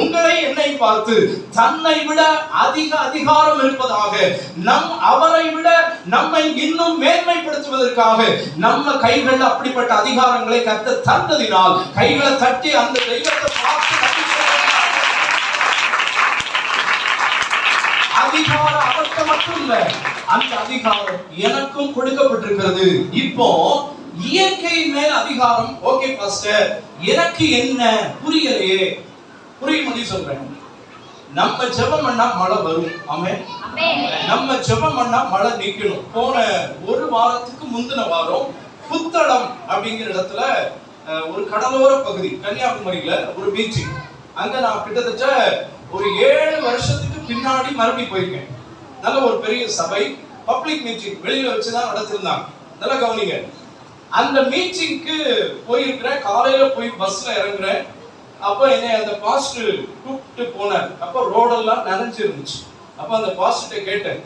Speaker 1: உங்களை என்னை பார்த்து தன்னை விட அதிக அதிகாரம் இருப்பதாக, அவரை விட நம்மை இன்னும் மேன்மைப்படுத்துவதற்காக நம்ம கைகள் அப்படிப்பட்ட அதிகாரங்களை கர்த்தர் தந்ததினால் கைகளை தட்டி அந்த தெய்வத்தை பார்த்து அதிகாரம் அவருக்கு மட்டும் இல்ல, அந்த அதிகாரம் எனக்கும் கொடுக்கப்பட்டிருக்கிறது. இப்போ இயற்கையின் மேல் அதிகாரம். ஓகே பாஸ்டர், எனக்கு என்ன புரியலையே? புரியும்படி சொல்றேன். நம்ம ஜெபம் பண்ணா மழை வரும். ஆமென். நம்ம ஜெபம் பண்ணா மழை நிக்கணும். போன ஒரு வாரத்துக்கு முந்தின வாரம் புத்தளம் அப்படிங்கிற இடத்துல ஒரு கடலோர பகுதி, கன்னியாகுமரியில ஒரு பீச். அங்க நான் கிட்டத்தட்ட ஒரு 7 வருஷத்துக்கு பின்னாடி மறுபடியும் போயிருக்கேன். நல்ல ஒரு பெரிய சபை, பப்ளிக் மீட்டிங் வெளியில வச்சுதான் நடத்திருந்தாங்க. நல்லா கவனிங்க. அந்த மீட்டிங்க்கு போயிருக்கிறேன். காலையில போய் பஸ்ல இறங்குறேன். அப்ப என்ன அந்த பாஸ்டர் கூப்பிட்டு போனார். அப்ப ரோடெல்லாம் நனைஞ்சு இருந்துச்சு. அப்ப அந்த பாஸ்டர்ட்ட கேட்டேன்,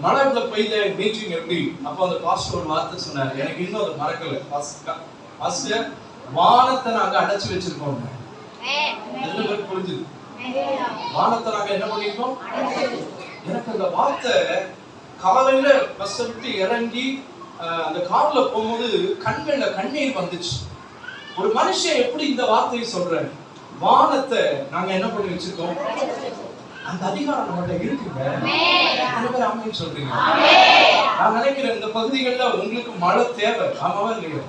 Speaker 1: மழைல பெய்த மீட்டிங் எப்படி? அப்ப அந்த பாஸ்டர் ஒரு வார்த்தை சொன்னார், எனக்கு இன்னும் அதை மறக்கல. பாஸ்டர், வானத்தை நாங்க அடைச்சு வச்சிருக்கோம். புரிஞ்சுது? வானத்தை நாங்க என்ன பண்ணிருக்கோம்? எனக்கு அந்த வார்த்தை காலையில பஸ் விட்டு இறங்கி அந்த கார்ல போகும்போது கண்கள்ல கண்ணீர் வந்துச்சு. ஒரு மனுஷன் எப்படி இந்த வார்த்தையை சொல்றேன்? வானத்தை நாங்க என்ன பண்ணி வச்சிருக்கோம்? அந்த அதிகாரம் நம்மகிட்ட இருக்குங்க. ஆமென் சொல்றீங்க? நான் நினைக்கிறேன் இந்த பகுதிகளில் உங்களுக்கு மழை தேவை. ஆமாவா இல்லையா?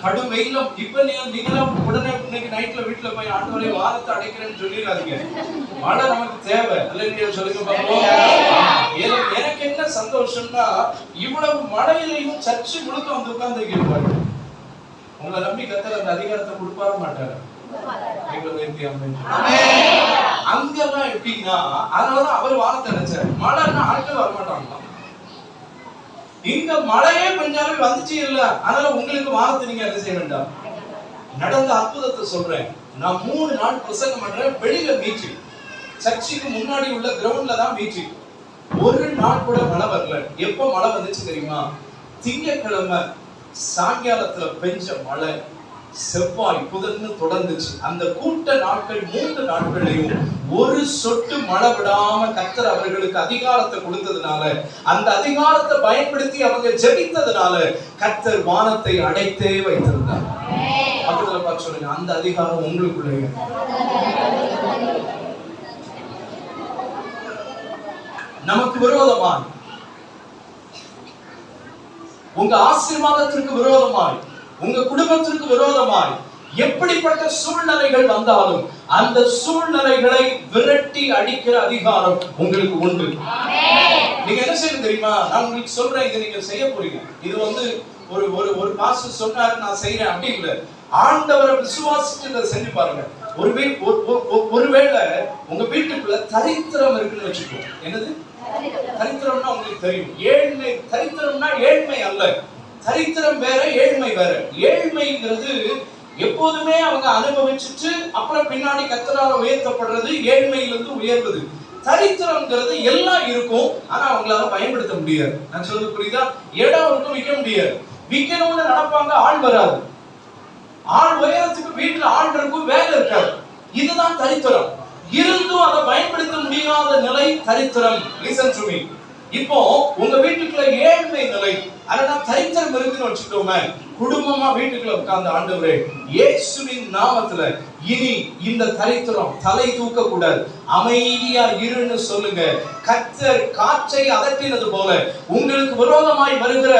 Speaker 1: கடும் வெயிலும். இப்ப நீங்களும் உடனே இன்னைக்கு நைட்ல வீட்டுல போய் ஆண்டவரே வானத்தை அடைக்கிறேன்னு சொல்லிடாதீங்க. மழை நமக்கு தேவை. அல்லேலூயா சொல்லுங்க பாப்போம். எனக்கு என்ன சந்தோஷம்னா, இவ்வளவு மழையிலையும் சர்ச்சு முழுக்க வந்து உட்கார்ந்து இருப்பாரு. உங்களை நம்பி கர்த்தர் அந்த அதிகாரத்தை கொடுப்பார மாட்டாரு. அங்கெல்லாம் எப்படின்னா, அதனாலதான் அவர் வானத்தை அடைச்சாரு. மழைன்னா ஆட்கள் வரமாட்டாங்க. இங்க மழையே பெஞ்சாலும் வந்துச்சு இல்ல, அதனால உங்களுக்கு வானத்தை நீங்க என்ன செய்ய வேண்டாம். நடந்த அற்புதத்தை சொல்றேன். நான் 3 நாள் பிரசங்கம் பண்றேன். வெளியில மீட்டிங், சர்ச்சுக்கு முன்னாடி உள்ள கிரவுண்ட்ல தான் மீட்டிங். ஒரு நாள் கூட மழை வரல. எப்ப மழை வந்துச்சு தெரியுமா? திங்கட்கிழமை சாயங்காலத்துல பெஞ்ச மழை செவ்வாய், புதன்னு தொடர்ந்துச்சு. அந்த கூட்ட நாட்கள் 3 நாட்களையும் ஒரு சொட்டு மழை விடாம கர்த்தர் அவர்களுக்கு அதிகாரத்தை கொடுத்ததுனால, அந்த அதிகாரத்தை பயன்படுத்தி அவங்க ஜெபித்ததுனால கர்த்தர் வானத்தை அடைத்தே வைத்திருந்தார். பக்கத்துல பார்த்து சொல்லுங்க, அந்த அதிகாரம் உங்களுக்குள்ளே. நமக்கு விரோதமாய், உங்க ஆசீர்வாதத்திற்கு விரோதமாய், உங்க குடும்பத்திற்கு விரோதமாய் எப்படிப்பட்ட சூழ்நிலைகள் வந்தாலும் அந்த சூழ்நிலைகளை விரட்டி அடிக்கிற அதிகாரம் உங்களுக்கு உண்டு. நீங்க என்ன செய்யணும் தெரியுமா? நான் உங்களுக்கு சொல்றேன், இதை நீங்க செய்ய போறீங்க. இது ஒரு ஒரு ஒரு பாஸ்டர் சொன்னாரு நான் செய்யறேன் அப்படி இல்ல. ஆண்டவரை விசுவாசிச்சு இதை செஞ்சு பாருங்க. ஒருவேளை உங்க வீட்டுக்குள்ள தரித்திரம் இருக்குன்னு வச்சுக்கோ. என்னது தரித்திரம்னா உங்களுக்கு தெரியும். ஏழ்மை, தரித்திரம்னா ஏழ்மை அல்ல. தரித்திரம் வேற, ஏழ்மை வேற. ஏழ்மைங்கிறது எப்போதுமே அவங்க அனுபவிச்சுட்டு அப்புறம் பின்னாடி கர்த்தரால உயர்த்தப்படுறது, ஏழ்மையிலிருந்து உயர்வது. தரித்திரம்ங்கிறது எல்லாம் இருக்கும், ஆனா அவங்களால பயன்படுத்த முடியாது. நான் சொல்றது புரியுதா? இடம் இருக்கும், விற்க முடியாது. விற்கணும்னு நினைப்பாங்க, ஆள் வராது. ஆள் உயரத்துக்கு வீட்டுல ஆள் இருக்கும், வேலை இருக்காது. இதுதான் தரித்திரம். இருந்தும் அதை பயன்படுத்த முடியாத நிலை தரித்திரம். Listen to me. இப்போ உங்க வீட்டுக்குள்ள ஏழ்மை நிலை, அதனால தரித்திரம் இருக்குன்னு வச்சுக்கோமே. குடும்பமா வீட்டுக்குள்ள உட்கார்ந்து, ஆண்டவரே இயேசுவின் நாமத்துல இனி இந்த தரித்திரம் தலை தூக்க கூடாது, அமைதியா இருன்னு சொல்லுங்க. கர்த்தர் காற்றை அதட்டினது போல உங்களுக்கு விரோதமாய் வருகிற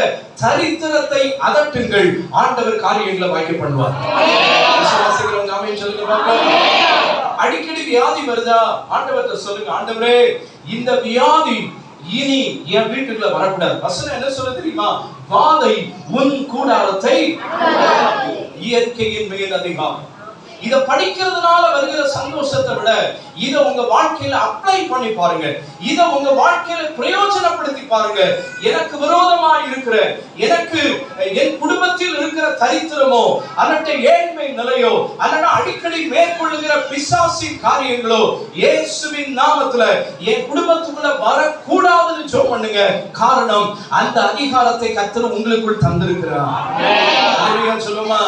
Speaker 1: தரித்திரத்தை அதட்டுங்கள். ஆண்டவர் காரியங்களை வாய்க்க பண்ணுவார். விசுவாசிக்கிறவங்க ஆமென் சொல்லுங்க பாப்போம். அடிக்கடி வியாதி வருதா? ஆண்டவர்கிட்ட சொல்லுங்க, ஆண்டவரே இந்த வியாதி இனி என் வீட்டுக்குள்ள வரக்கூடாது. வசனம் என்ன சொல்ல தெரியுமா? வாதை உன் கூடாரத்தை இயற்கையின் மேல் அதிகம். இத படிக்கிறதுனால வருகிற சந்தோஷத்தை விட இத உங்க வாழ்க்கையில அப்ளை பண்ணி பாருங்க. இத உங்க வாழ்க்கையில பிரயோஜனப்படுத்தி பாருங்க. எனக்கு விரோதமா இருக்கிற, எனக்கு என் குடும்பத்தில் இருக்கிற தரித்திரமோ அல்லது ஏழ்மை நிலையோ அல்லது அடிக்கடி மேற்கொள்ளுகிற பிசாசின் காரியங்களோ இயேசுவின் நாமத்துல என் குடும்பத்துக்குள்ள வரக்கூடாதுன்னு ஜெபம் பண்ணுங்க. காரணம், அந்த அதிகாரத்தை கர்த்தர் உங்களுக்குள் தந்திருக்கிறார். ஹalleluya சொல்லுமா?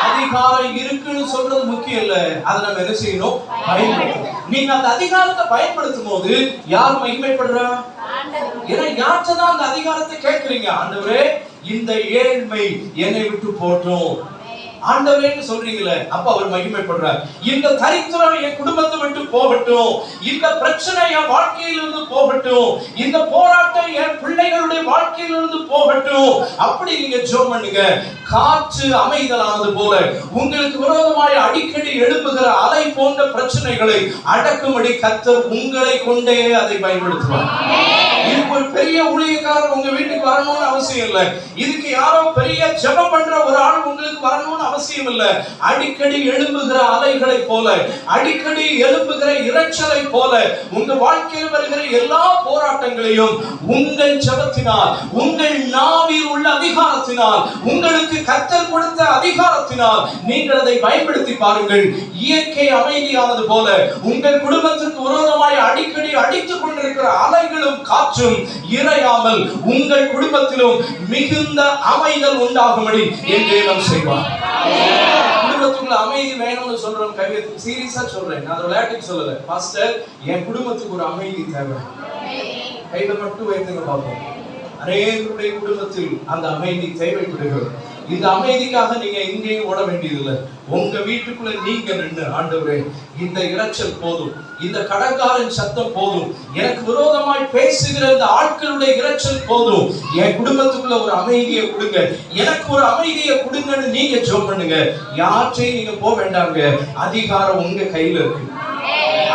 Speaker 1: அதிகாரம் இருக்குன்னு சொல்றது முக்கியம் இல்ல, அதை நம்ம என்ன செய்யணும்? பயன்படுத்தணும். நீங்க அந்த அதிகாரத்தை பயன்படுத்தும் போது யார் மகிமைப்படுறா? ஏன்னா யார்கிட்ட தான் அந்த அதிகாரத்தை கேட்கறீங்க? ஆண்டவரே இந்த ஏழ்மை என்னை விட்டு போட்டும் ஆண்டவரேன்னு சொல்றீங்களே, அப்ப அவர் மகிமைப்படுறார். இந்த தரித்திரம் என் குடும்பத்தை விட்டு போகட்டும், இந்த பிரச்சனை என் வாழ்க்கையிலிருந்து போகட்டும், இந்த போராட்டம் என் பிள்ளைகளுடைய வாழ்க்கையிலிருந்து போகட்டும். அப்படி நீங்க ஜெபம் பண்ணுங்க. காற்று அமைதலானது போல உங்களுக்கு விரோதமாய் அடிக்கடி எழும்புகிற அலை போன்ற பிரச்சனைகளை அடக்கும்படி கர்த்தர் உங்களை கொண்டே அதை பயன்படுத்துவார். இதுக்கு ஒரு பெரிய ஊழியக்காரர் உங்க வீட்டுக்கு வரணும்னு அவசியம் இல்லை. இதுக்கு யாரோ பெரிய ஜெபம் பண்ற ஒரு ஆள் உங்களுக்கு வரணும்னு அவசியம் இல்லை. அடிக்கடி எழும்புகிற அலைகளை போல, அடிக்கடி எழும்புகிற இரைச்சலை போல உங்க வாழ்க்கையில் வருகிற எல்லா போராட்டங்களையும் உங்கள் ஜெபத்தினால், உங்கள் நாவில் உள்ள அதிகாரத்தினால், உங்களுக்கு கர்த்தர் கொடுத்த அதிகாரத்தினால் நீங்கள் அதை பயன்படுத்தி பாருங்கள். இயற்கை அமைதியானது போல உங்கள் குடும்பத்திற்கு விரோதமாய் அடிக்கடி அடித்துக் கொண்டிருக்கிற அலைகளும் காற்றும் இறையாமல் உங்கள் குடும்பத்திலும் மிகுந்த அமைதல் உண்டாகும்படி என் தேவன் செய்வார். குடும்பத்துக்குள்ள அமைதி வேணும்னு சொல்றோம், சீரியஸா சொல்றேன், நான் விளையாட்டுக்கு சொல்லல. பாஸ்டர் என் குடும்பத்துக்கு ஒரு அமைதி தேவை. கையில மட்டும் வைத்துங்க பார்ப்போம். அநேகருடைய குடும்பத்தில் அந்த அமைதி தேவைப்படுகிறது. இந்த அமைதிக்காக நீங்க எங்கேயும் ஓட வேண்டியதில்லை. உங்க வீட்டுக்குள்ள நீங்க நின்று, ஆண்டவரே இந்த இரைச்சல் போதும், இந்த கடங்காரன் சத்தம் போதும், எனக்கு விரோதமாய் பேசுகிற இந்த ஆட்களுடைய இரைச்சல் போதும், என் குடும்பத்துக்குள்ள ஒரு அமைதியை கொடுங்க, எனக்கு ஒரு அமைதியை கொடுங்கன்னு நீங்க ஜெபம் பண்ணுங்க. யாற்றையும் நீங்க போக வேண்டாங்க. அதிகாரம் உங்க கையில இருக்கு.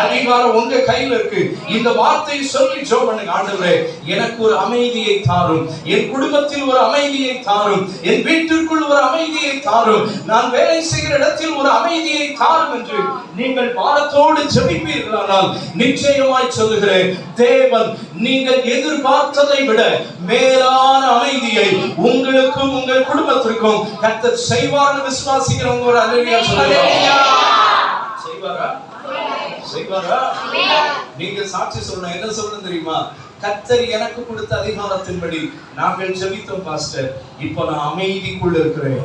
Speaker 1: அதிகாரம் உங்க கையில இருக்கு. இந்த வார்த்தையை சொல்லி ஜெபம் பண்ணுங்க. ஆண்டவரே எனக்கு ஒரு அமைதியை தாரும், என் குடும்பத்தில் ஒரு அமைதியை தாரும், என் வீட்டிற்குள் ஒரு அமைதியை தாரும், நான் வேலை செய்கிற இடத்தில் ஒரு அமைதியை தாரும் என்று நீங்கள் பாரத்தோடு ஜெபிப்பீர்களானால் நிச்சயமாய் சொல்லுகிறேன், தேவன் நீங்கள் எதிர்பார்த்ததை விட மேலான அமைதியை உங்களுக்கும் உங்கள் குடும்பத்திற்கும் கர்த்தர் செய்வார்னு விசுவாசிக்கிறவங்க ஒரு அல்லேலூயா சொல்லுங்க. செய்வாரா? செய்வாரா? நீங்க சாட்சி சொல்லணும். என்ன சொல்லணும் தெரியுமா? கர்த்தர் எனக்கு கொடுத்த அதிகாரத்தின்படி நாங்கள் ஜெபித்தோம் பாஸ்டர். இப்போ நான் அமைதிக்குள்ள இருக்கிறேன்.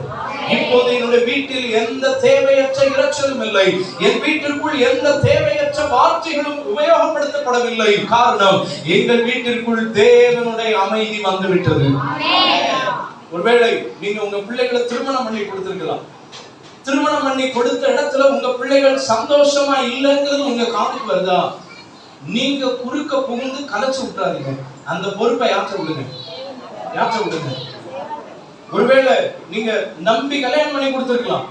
Speaker 1: இப்போது என்னுடைய வீட்டில் எந்த தேவையற்ற இரைச்சலும் இல்லை. என் வீட்டிற்குள் எந்த தேவையற்ற வார்த்தைகளும் உபயோகப்படுத்தப்படவில்லை. காரணம், எங்கள் வீட்டிற்குள் தேவனுடைய அமைதி வந்துவிட்டது. ஒருவேளை நீங்க உங்க பிள்ளைகளை திருமணம் பண்ணி கொடுத்திருக்கலாம். திருமணம் பண்ணி கொடுத்த இடத்துல உங்க பிள்ளைகள் சந்தோஷமா இல்லைங்கிறது உங்க காதுக்கு வருதா? நீங்க குறுக்க புகுந்து கலைச்சு விட்டுறாதீங்க. அந்த பொறுப்பை யாற்ற விடுங்க. ஒருவேளை நீங்க நம்பி கல்யாணம் பண்ணி கொடுத்திருக்கலாம்.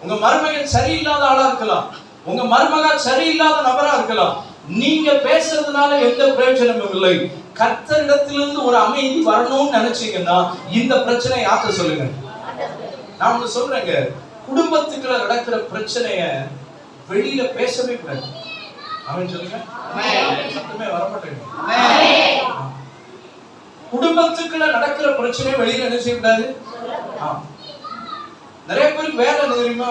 Speaker 1: உங்க மருமகன் சரியில்லாத ஆளா இருக்கலாம். உங்க மருமகன் சரியில்லாத நபரா இருக்கலாம். நீங்க பேசுறதுனால எந்த பிரயோஜனமும் இல்லை. கர்த்தரிடத்திலிருந்து ஒரு அமைதி வரணும்னு நினைச்சீங்கன்னா இந்த பிரச்சனை யாற்ற சொல்லுங்க. நான் ஒண்ணு சொல்றேங்க, குடும்பத்துக்குள்ள நடக்கிற பிரச்சனைய வெளியில பேசவே கூடாது. அவன் சொல்லுங்க, சத்தமே வரமாட்டேங்க. குடும்பத்துக்குள்ள நடக்கிற பிரச்சனையை வெளியில என்ன செய்யக்கூடாது. நிறைய பேருக்கு வேலை என்ன தெரியுமா?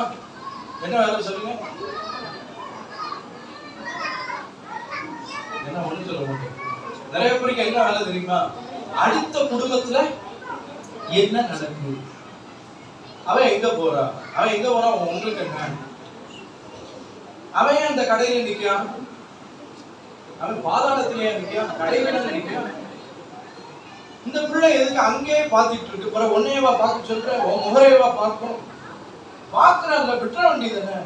Speaker 1: என்ன வேலை சொல்லுங்க? என்ன ஒண்ணு சொல்ல மாட்டேன். நிறைய பேருக்கு என்ன வேலை தெரியுமா? அடுத்த குடும்பத்துல என்ன நடக்குது, அவன் எங்க போறான், உங்களுக்கு என்ன, அவன் அந்த கடையில நிக்கான், அவன் பாதாளத்திலேயே நிக்கான், கடையில நிக்கான். இந்த பிள்ளை எதுக்கு அங்கேயே பாத்துட்டு இருக்கு? பிறகு ஒன்னையவா பார்க்க சொல்ற, முகரையவா பார்க்கும். பாக்குறாங்க, விட்டுற வேண்டியதானே.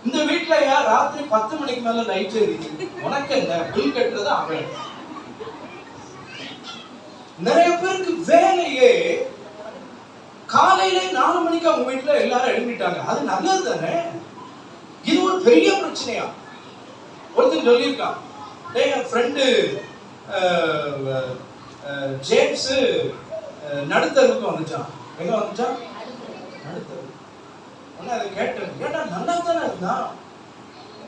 Speaker 1: இந்த வீட்டுல யார் ராத்திரி 10 மணிக்கு மேல லைட் எரியுது, உனக்கு என்ன? பில் கட்டுறது அவன். நிறைய பேருக்கு வேலையே காலையில 4 மணிக்கு அவங்க வீட்டுல எல்லாரும் எழுப்பிட்டாங்க. அது நல்லது தானே. இது ஒரு பெரிய பிரச்சனையா? ஒருத்தர் சொல்லியிருக்கான், என் ஃப்ரெண்டு ஜேம்ஸ் நடுத்தருக்கு வந்துச்சான். எங்க வந்துச்சான்? நடுத்தரு. அதை கேட்டேன், கேட்டா நல்லா தானே இருந்தான்,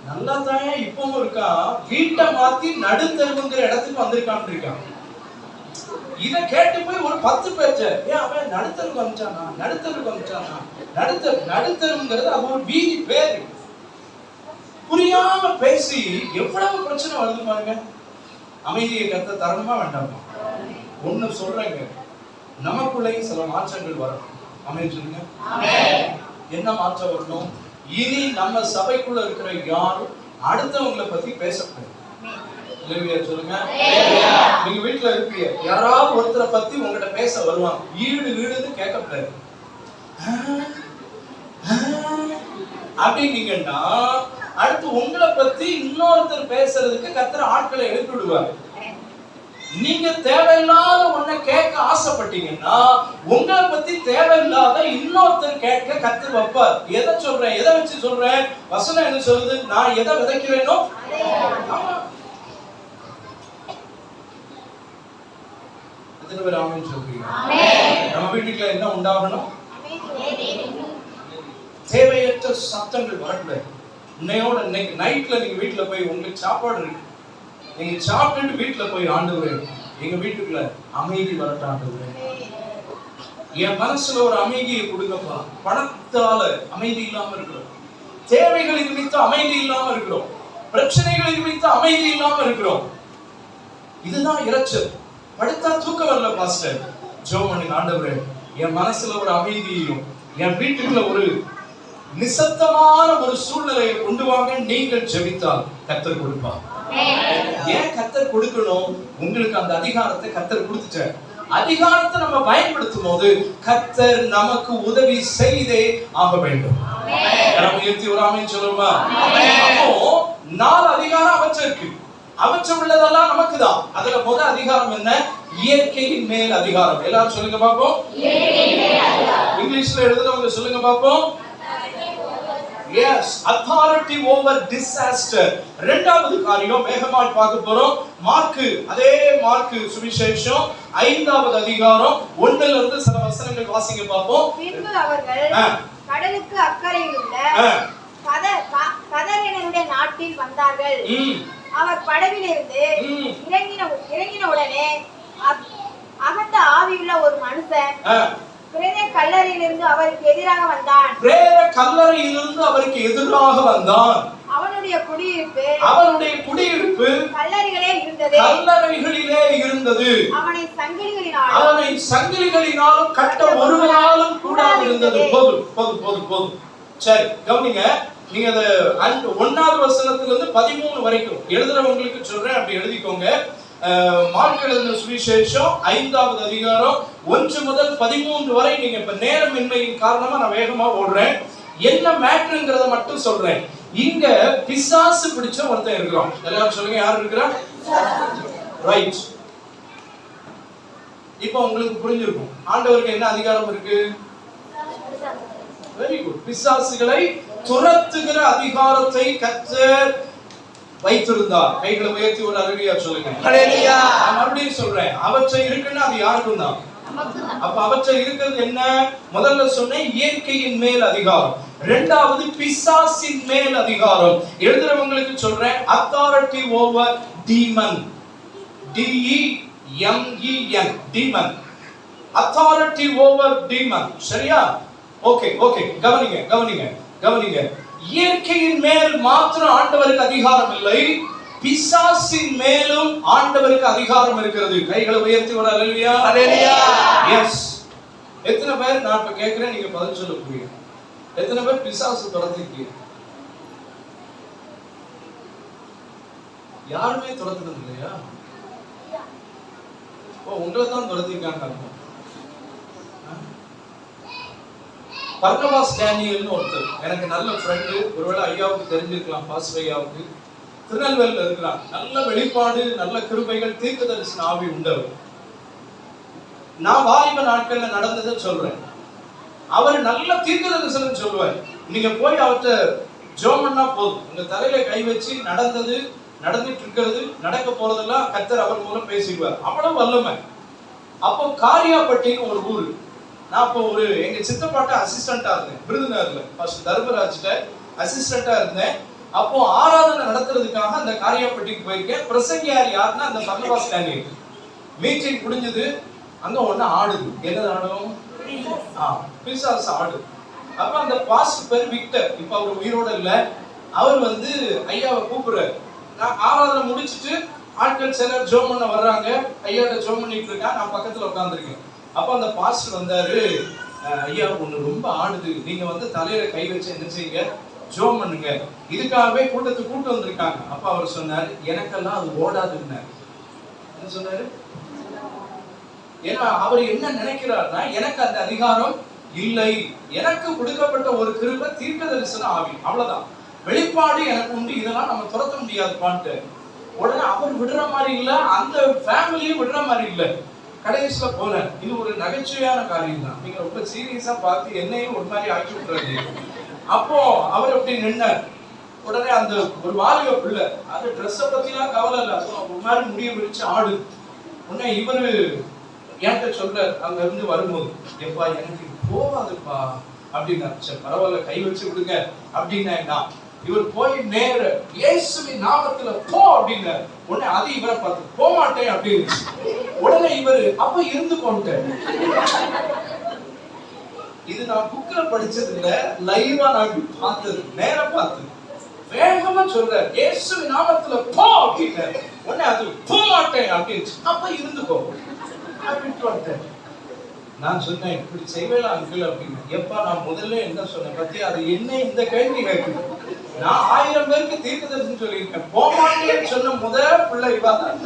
Speaker 1: நல்லா தானே இப்பவும் இருக்கா. வீட்டை மாத்தி நடுத்தருங்கிற இடத்துக்கு வந்திருக்கான்னு இருக்கான். இத கேட்டு போய் ஒரு 10 பேச்ச, ஏன் அவன் நடுத்தருக்கு வந்துச்சானா, நடுத்தருங்கிறது அது ஒரு வீதி பேரு. புரியாம பேசி எவ்வளவு பிரச்சனை வருது பாருங்க. அமைதியை கர்த்தர் தரணுமா வேண்டாமா? ஒண்ணு சொல்றேங்க, நமக்குள்ளேயும் சில மாற்றங்கள் வரும். அமைதி சொல்லுங்க. என்ன மாற்றம் வரணும்? இனி நம்ம சபைக்குள்ள இருக்கிற யாரும் அடுத்தவங்களை பத்தி பேசக்கூடாது. சொல்லுங்க. நீங்க வீட்டுல இருப்பீங்க, யாராவது ஒருத்தரை பத்தி உங்ககிட்ட பேச வருவாங்க, வீடுன்னு கேட்கக்கூடாது. அப்படின்னீங்கன்னா அடுத்து உங்களை பத்தி இன்னொருத்தர் பேசுறதுக்கு கர்த்தர் ஆட்களை எழுப்பி விடுவார். நீங்க தேவையில்லாத ஒன்ன கேட்க ஆசைப்பட்டீங்கன்னா உங்களை பத்தி தேவையில்லாத இன்னொருத்தர் கேட்க கர்த்தர் வைப்பார். எதை சொல்றேன், எதை வச்சு சொல்றேன்? வசனம் என்ன சொல்லுது? நான் எதை விதைக்கிறேனோ. எத்தனை பேர் ஆமென் சொல்றீங்க? நம்ம வீட்டுல என்ன உண்டாகணும்? தேவையற்ற சத்தங்கள் வரக்கூடாது. இன்னைக்கு நைட்ல நீங்க வீட்டுல போய் உங்களுக்கு சாப்பாடு இருக்கு, நீங்க சாப்பிட்டு வீட்டுல போய், ஆண்டவரே எங்க வீட்டுக்குள்ள அமைதி வரட்டும் ஆண்டவரே, என் மனசுல ஒரு அமைதியை கொடுங்கப்பா. பணத்தால அமைதி இல்லாம இருக்கிறோம், தேவைகளை நிமித்த அமைதி இல்லாம இருக்கிறோம், பிரச்சனைகளை நிமித்த அமைதி இல்லாம இருக்கிறோம். இதுதான் இரைச்சல். படுத்தா தூக்கம் வரல பாஸ்டர், ஜெபம் பண்ணுங்க, ஆண்டவரே என் மனசுல ஒரு அமைதியையும் என் வீட்டுக்குள்ள ஒரு நிசப்தமான ஒரு சூழ்நிலையை கொண்டு வாங்க. நீங்கள் ஜெபித்தால் கர்த்தர் கொடுப்பார். ஏன் கர்த்தர் கொடுக்கணும்? உங்களுக்கு அந்த அதிகாரத்தை கர்த்தர் கொடுத்துட்டார். அதிகாரத்தை நம்ம பயன்படுத்தும் போது கர்த்தர் நமக்கு உதவி செய்தே ஆக வேண்டும். ஒரு ஆமென் சொல்லுமா? அப்போ 4 அதிகாரம் அவற்றிற்கு அவற்றை உள்ளதெல்லாம் நமக்கு தான். அதுல முதல் அதிகாரம் என்ன? இயற்கையின் மேல் அதிகாரம். எல்லாரும் சொல்லுங்க பாப்போம். இங்கிலீஷ்ல எழுதுறவங்க சொல்லுங்க பாப்போம். Yes, authority over disaster. இரண்டாவது காரியம் வேகமாய் பார்க்க போறோம். அதே மார்க்கு சுவிசேஷம் 5வது அதிகாரம் 1ல இருந்து சில வசனங்கள் வாசிங்க பாப்போம்.
Speaker 2: பின்பு அவர்கள் கடலுக்கு அக்கறையில் உள்ள கதரேனருடைய நாட்டில் வந்தார்கள். அவர் படவிலிருந்து இறங்கின உடனே அகத்த ஆவியுள்ள ஒரு மனுஷன் பிரேத கல்லறையிலிருந்து அவருக்கு எதிராக வந்தான். அவனுடைய குடியிருப்பு கல்லறைகளே
Speaker 1: கல்லறைகளிலே இருந்தது.
Speaker 2: அவனை
Speaker 1: சங்கிலிகளினாலும் கட்ட ஒருவனாலும் கூடாது இருந்தது. போதும். சரி, கவனிங்க. நீங்க அத 1வது வசனத்திலிருந்து 13 வரைக்கும் எழுதுறவங்களுக்கு சொல்றேன், அப்படி எழுதிக்கோங்க. மார்க் எழுதின சுவிசேஷம் 5வது அதிகாரம் 1 முதல் 13 வரை. நீங்க இப்ப நேரமின்மையின் காரணமா நான் வேகமா ஓடுறேன். என்ன மேட்டர்ங்கறத மட்டும் சொல்றேன். இங்க பிசாசு பிடிச்ச ஒருத்தன் இருக்கிறான். எல்லாரும் சொல்லுங்க, யார் இருக்கிறா? ரைட். இப்போ உங்களுக்கு புரிஞ்சிருக்கும் ஆண்டவருக்கு என்ன அதிகாரம் இருக்கு. Very good. பிசாசுகளை துரத்துகிற அதிகாரத்தை கர்த்தர் வைத்திருந்தார். கைகளை உயர்த்தி ஒரு அல்லேலூயா சொல்லுங்க. அல்லேலூயா. நான் மறுபடியும் சொல்றேன், அவற்றை இருக்குன்னா அது யாருக்கும் தான். அப்ப அவற்றை இருக்கிறது என்ன? முதல்ல சொன்ன இயற்கையின் மேல் அதிகாரம், இரண்டாவது பிசாசின் மேல் அதிகாரம். எழுதுறவங்களுக்கு சொல்றேன், authority over demon. DEMEN, demon. Authority over demon. சரியா? ஓகே. கவனிங்க. இயற்கையின் மேல் மாத்திரம் ஆண்டவருக்கு அதிகாரம் இல்லை, பிசாசின் மேலும் ஆண்டவருக்கு அதிகாரம் இருக்கிறது. கைகளை உயர்த்தி ஒரு அல்லேலூயா. அல்லேலூயா. எஸ். எத்தனை பேர், நான் இப்ப கேக்குறேன், நீங்க பதில் சொல்ல போறீங்க. எத்தனை பேர் பிசாசு துரத்திருக்கீங்க? யாருமே துரத்துனது இல்லையா? உங்களை தான் துரத்திருக்காங்க. பர்னபாஸ் டேனியல்னு ஒருத்தர் எனக்கு நல்ல ஃப்ரெண்டு. ஒருவேளை ஐயாவுக்கு தெரிஞ்சிருக்கலாம், பாஸ்டர் ஐயாவுக்கு. திருநெல்வேலியில் இருக்கிறான். நல்ல வெளிப்பாடு, நல்ல கிருபைகள், தீர்க்கதரிசன ஆவி உண்டவர். நான் வாலிப நாட்கள்ல நடந்ததை சொல்றேன். அவர் நல்ல தீர்க்கதரிசனம் சொல்லுவார். நீங்க போய் அவர்கிட்ட ஜெபம் பண்ணா போதும், உங்க தலையில கை வச்சு நடந்தது, நடந்துட்டு இருக்கிறது, நடக்க போறதெல்லாம் கர்த்தர் அவர் மூலம் பேசிடுவார். அவ்வளவு வல்லமை. அப்போ காரியாப்பட்டின்னு ஒரு ஊர். நான் இப்போ ஒரு எங்க சித்தப்பாட்ட அசிஸ்டண்டா இருந்தேன் விருதுநகர்ல. ஃபர்ஸ்ட் தர்மராஜ்ட்ட அசிஸ்டண்டா இருந்தேன். அப்போ ஆராதனை நடத்துறதுக்காக அந்த காரியாப்பட்டிக்கு போயிருக்கேன். பிரசங்கியார் யாருன்னா அந்த பர்னபாஸ் டேனியல். மீட்டிங் முடிஞ்சது. அங்க ஒண்ணு ஆடுது. என்னது ஆடும்? பிசாசு ஆடு. அப்ப அந்த பாஸ்டர் பேர் விக்டர். இப்ப அவர் உயிரோட இல்ல. அவர் வந்து ஐயாவை கூப்பிடுறாரு. நான் ஆராதனை முடிச்சிட்டு ஆட்கள் சிலர் ஜெபம் பண்ண வர்றாங்க. ஐயாட்ட ஜெபம் பண்ணிட்டு இருக்கா, நான் பக்கத்துல உட்கார்ந்துருக்கேன். அப்ப அந்த பாஸ்டர் வந்தாரு. ஐயா, ஒண்ணு ரொம்ப ஆடுது, நீங்க வந்து தலையில கை வச்சு என்ன செய்யுங்க, ஜெபம் பண்ணுங்க. இதுக்காகவே கூட்டத்துக்கு கூட்டு வந்திருக்காங்க. அப்ப அவர் சொன்னாரு, எனக்கெல்லாம் அது ஓடாதுன்னு. என்ன சொன்னாரு? ஏன்னா அவர் என்ன நினைக்கிறார்னா, எனக்கு அந்த அதிகாரம் இல்லை. எனக்கு கொடுக்கப்பட்ட ஒரு கிருபை தீர்க்கதரிசன ஆவி, அவ்வளவுதான். வெளிப்பாடு எனக்கு உண்டு, இதெல்லாம் நம்ம துரத்த முடியாது பாட்டு. உடனே அவர் விடுற மாதிரி இல்ல, அந்த ஃபேமிலியும் விடுற மாதிரி இல்ல. கடைசியில போல இது ஒரு நகைச்சுவையான காரியம் தான். நீங்க ரொம்ப சீரியஸா பார்த்து என்னையும் ஒரு மாதிரி ஆக்கி விட்டுறது. அப்போ அவர் அப்படி நின்னார். உடனே அந்த ஒரு வாலிப பிள்ளை, அந்த ட்ரெஸ்ஸை பத்திலாம் கவலை இல்லை, ஒரு மாதிரி முடிய விரிச்சு ஆடு. உடனே இவரு என்கிட்ட சொல்றாரு, அங்க இருந்து வரும்போது, எப்பா எனக்கு போவாதுப்பா அப்படின்னா. சரி பரவாயில்ல, கை வச்சு விடுங்க அப்படின்னா. இவர் போய் நேர இயேசுவின் நாமத்துல போ அப்படின்னாரு. உடனே அது இவரை பார்த்து போக மாட்டேன் அப்படின்னு. உடனே இவரு அப்ப இருந்து கொண்டேன். இது நான் புக்ல படிச்சது இல்ல, லைவா நான் பார்த்தது, நேர பார்த்தது. வேகமா சொல்ற இயேசுவின் நாமத்துல போ அப்படின்னாரு. உடனே அது போக மாட்டேன் அப்படின்னு. அப்ப இருந்துக்கோ அப்படின்னு. நான் சொன்னேன், இப்படி செய்வேல அங்கிள் அப்படின்னு. எப்பா நான் முதல்ல என்ன சொன்னேன் பத்தி, அது என்ன இந்த கேள்வி கேட்குது. நான் 1000 பேருக்கு தீர்க்கதரிசனம் சொல்லியிருக்கேன். போமாட்டேன்னு சொன்ன முதல் பிள்ளை இவா தான்.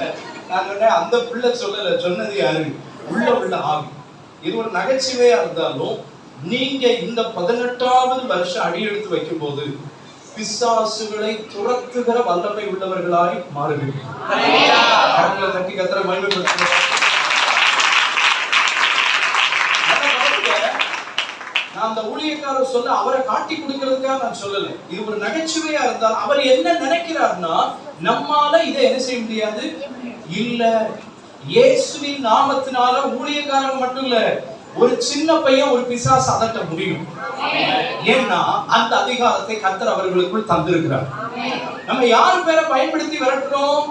Speaker 1: நான் சொன்னேன், அந்த பிள்ளை சொல்லல, சொன்னது யாரு? உள்ள ஆவி. இது ஒரு நகைச்சுவையா இருந்தாலும், நீங்க இந்த 18வது வருஷம் அடியெடுத்து வைக்கும் போது பிசாசுகளை துரத்துகிற வல்லமை உள்ளவர்களாய் மாறுவீர்கள். கரங்களை தட்டி கர்த்தரை மகிமைப்படுத்துங்க. அந்த ஊழியக்காரர் சொல்ல அவரை காட்டி கொடுக்கிறதுக்காக நான் சொல்லல. இது ஒரு நகைச்சுவையா இருந்தால் அவர் என்ன நினைக்கிறார்னா, நம்மால இதை என்ன செய்ய முடியாது இல்ல. இயேசுவின் நாமத்தினால ஊழியக்காரர் மட்டும் இல்ல, ஒரு சின்ன பையன் ஒரு பிசாசு அதட்ட முடியும். ஏன்னா அந்த அதிகாரத்தை கர்த்தர் அவர்களுக்குள் தந்திருக்கிறார். நம்ம யாரு பேரை பயன்படுத்தி விரட்டுறோம்?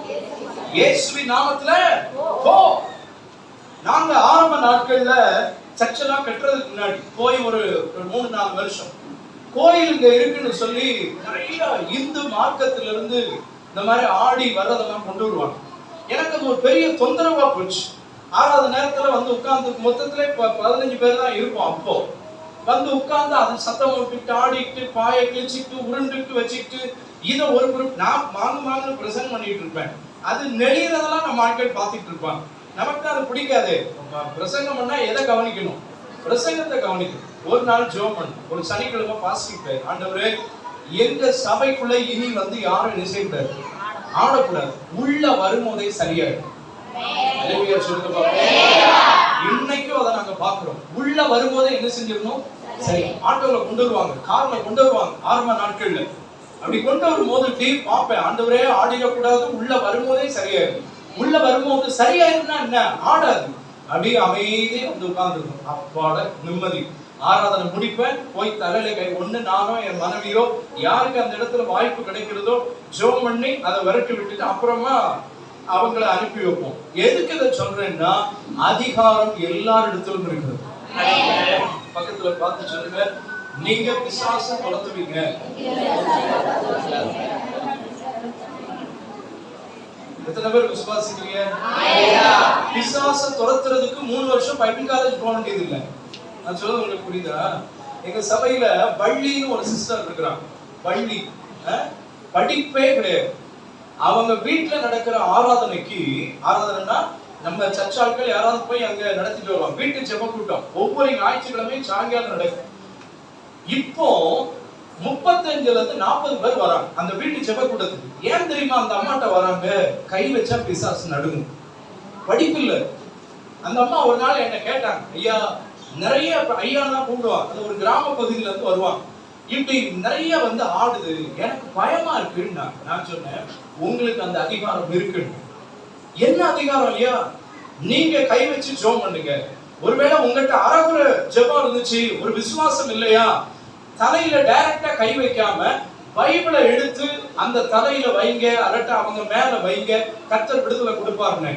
Speaker 1: இயேசுவின் நாமத்துல போ. நாங்க ஆரம்ப நாட்கள்ல சர்ச்செல்லாம் கட்டுறதுக்கு முன்னாடி போய் ஒரு 3-4 வருஷம் கோயில் இங்க இருக்குன்னு சொல்லி நிறைய இந்து மார்க்கத்துல இருந்து இந்த மாதிரி ஆடி வர்றதெல்லாம் கொண்டு வருவாங்க. எனக்கு அது ஒரு பெரிய தொந்தரவா போச்சு. 6வது நேரத்துல வந்து உட்கார்ந்து, மொத்தத்துல 15 பேர் தான் இருப்போம். அப்போ வந்து உட்கார்ந்து அது சத்தம் விட்டுட்டு ஆடிட்டு பாயை கிழிச்சிட்டு உருண்டுட்டு வச்சுட்டு இதை ஒரு குரூப் நான் மாங்கு பிரசங்கம் பண்ணிட்டு இருப்பேன். அது நெளியறதெல்லாம் நம்ம ஆட்கள் பார்த்துட்டு இருப்பாங்க. நமக்கு அது பிடிக்காது. பிரசங்கம் பண்ணா எதை கவனிக்கணும்? பிரசங்கத்தை கவனிக்கணும். ஒரு நாள் ஜெபம் பண்ண, ஒரு சனிக்கிழமை பாஸ்டிங் பேர், ஆண்டவரே எங்க சபைக்குள்ள இனி வந்து யாரும் என்ன செய்யக்கூடாது, ஆடக்கூடாது, உள்ள வரும்போதே சரியாயிடும். இன்னைக்கும் அதை நாங்க பாக்குறோம். உள்ள வரும்போதே என்ன செஞ்சிடணும், சரி. ஆட்டோல கொண்டு வருவாங்க, கார்ல கொண்டு வருவாங்க. ஆரம்ப நாட்கள்ல அப்படி கொண்டு வரும்போது டீப் பார்ப்பேன், ஆண்டவரே ஆடிடக்கூடாது, உள்ள வரும்போதே சரியாயிடும். உள்ள வரும்போது சரியாயிருந்தா என்ன, ஆடாது. அப்படியே அமைதியே வந்து உட்கார்ந்துருக்கும். அப்பாட நிம்மதி. ஆராதனை முடிப்பேன், போய் தலையில கை ஒண்ணு நானோ என் மனைவியோ யாருக்கு அந்த இடத்துல வாய்ப்பு கிடைக்கிறதோ ஜெபம் பண்ணி அதை விரட்டி விட்டுட்டு அப்புறமா அவங்களை அனுப்பி வைப்போம். எதுக்கு இதை சொல்றேன்னா, அதிகாரம் எல்லாரிடத்திலும் இருக்குது. பக்கத்துல பார்த்து சொல்லுங்க, நீங்க பிசாசை துரத்துவீங்க. எத்தனை பேர் விசுவாசிக்கிறீங்க? பிசாசை துரத்துறதுக்கு 3 வருஷம் பைபிள் காலேஜ் போக வேண்டியது இல்லை. நான் சொல்றது உங்களுக்கு புரியுதா? எங்க சபையில வள்ளின்னு ஒரு சிஸ்டர் இருக்கிறாங்க. வள்ளி படிப்பே கிடையாது. அவங்க வீட்டுல நடக்கிற ஆராதனைன்னா நம்ம சர்ச் ஆட்கள் யாராவது போய் அங்க நடத்திட்டு வருவாங்க. வீட்டு ஜெப கூட்டம் ஒவ்வொரு ஞாயிற்றுக்கிழமையும் சாயங்காலம் நடக்கும். இப்போ 35ல இருந்து 40 பேர் வராங்க அந்த வீட்டு ஜெப கூட்டத்துக்கு. ஏன் தெரியுமா அந்த அம்மாட்ட வராங்க? கை வச்சா பிசாசு நடுங்கும். படிப்பு இல்ல. அந்த அம்மா ஒரு நாள் என்ன கேட்டாங்க, ஐயா நிறைய ஐயா தான் கூப்பிடுவாங்க, அது ஒரு கிராம பகுதியில இருந்து வருவாங்க, இப்படி நிறைய வந்து ஆடுது, எனக்கு பயமா இருக்குன்னு. நான் சொன்னேன், உங்களுக்கு அந்த அதிகாரம் இருக்கு. என்ன அதிகாரம் ஐயா? நீங்க கை வச்சு ஜெபம் பண்ணுங்க. ஒருவேளை உங்ககிட்ட அறகுறை ஜெபம் இருந்துச்சு, ஒரு விசுவாசம் இல்லையா, தலையில டைரக்டா கை வைக்காம பைபிளை எடுத்து அந்த தலையில வைங்க, அல்லட்டா அவங்க மேல வைங்க, கர்த்தர் விடுதலை கொடுப்பாருன்னு.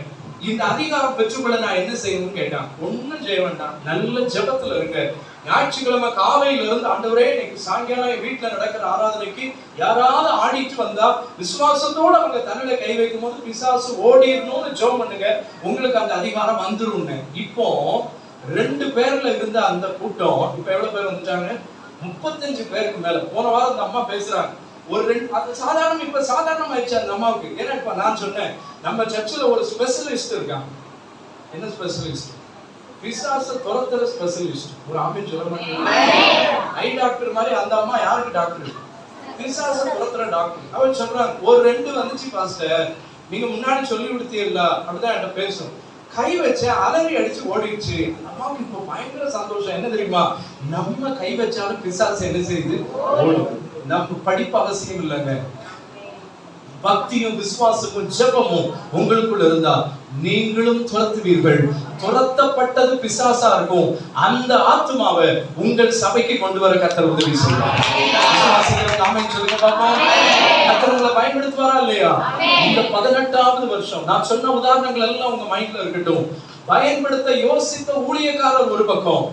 Speaker 1: இந்த அதிகாரம் பெற்றுக்கொள்ள நான் என்ன செய்யணும்னு கேட்டான். ஒன்னும் செய்ய வேண்டாம், நல்ல ஜெபத்துல இருங்க. ஞாயிற்றுக்கிழமை காலையில இருந்து, ஆண்டவரே இன்னைக்கு சாயங்காலம் என் வீட்டுல நடக்கிற ஆராதனைக்கு யாராவது ஆடிட்டு வந்தா விசுவாசத்தோட அவங்க தலையில கை வைக்கும் போது பிசாசு ஓடிடணும்னு ஜெபம் பண்ணுங்க, உங்களுக்கு அந்த அதிகாரம் வந்துரும்னு. இப்போ 2 பேர்ல இருந்த அந்த கூட்டம் இப்ப எவ்வளவு பேர் வந்துட்டாங்க? 35 பேருக்கு மேல. போன வாரம் அந்த அம்மா பேசுறாங்க. ஒரு 2 அது சாதாரணம், இப்ப சாதாரணம் ஆயிடுச்சு அந்த அம்மாவுக்கு. ஏன்னா இப்ப நான் சொன்னேன், நம்ம சர்ச்சில் ஒரு ஸ்பெஷலிஸ்ட் இருக்காங்க. என்ன ஸ்பெஷலிஸ்ட்? பிசாசை துரத்துற ஸ்பெஷலிஸ்ட். ஒரு ஆமென் சொல்ல மாட்டீங்க? ஐ டாக்டர் மாதிரி அந்த அம்மா யாருக்கு டாக்டர்? பிசாசை துரத்துற டாக்டர். அவர் சொல்றாங்க, ஒரு 2 வந்துச்சு பாஸ்டர், நீங்க முன்னாடி சொல்லி கொடுத்தீங்கல்ல, அப்படிதான் என்கிட்ட பேசும். கை வச்ச அலறி அடிச்சு ஓடிடுச்சு. அம்மாவுக்கு இப்போ பயங்கர சந்தோஷம். என்ன தெரியுமா? நம்ம கை வச்சாலும் பிசாசு என்ன செய்யுது? ஓடும். நம்ம படிப்பு அவசியம் இல்லைங்க. பக்தியும் விசுவாசமும் ஜெபமும் உங்களுக்குள்ள இருந்தா நீங்களும் துரத்துவீர்கள். துரத்தப்பட்டது பிசாசா இருக்கும், அந்த ஆத்மாவை உங்கள் சபைக்கு கொண்டு வர கர்த்தர் உதவி செய்வார். விசுவாசிகளுக்கு ஆமென் சொல்லுங்க பாப்போம். கர்த்தர் உங்களை பயன்படுத்துவாரா இல்லையா? இந்த 18வது வருஷம் நான் சொன்ன உதாரணங்கள் எல்லாம் உங்க மைண்ட்ல இருக்கட்டும். பயன்படுத்த யோசித்த ஊழியக்காரர் ஒரு பக்கம்,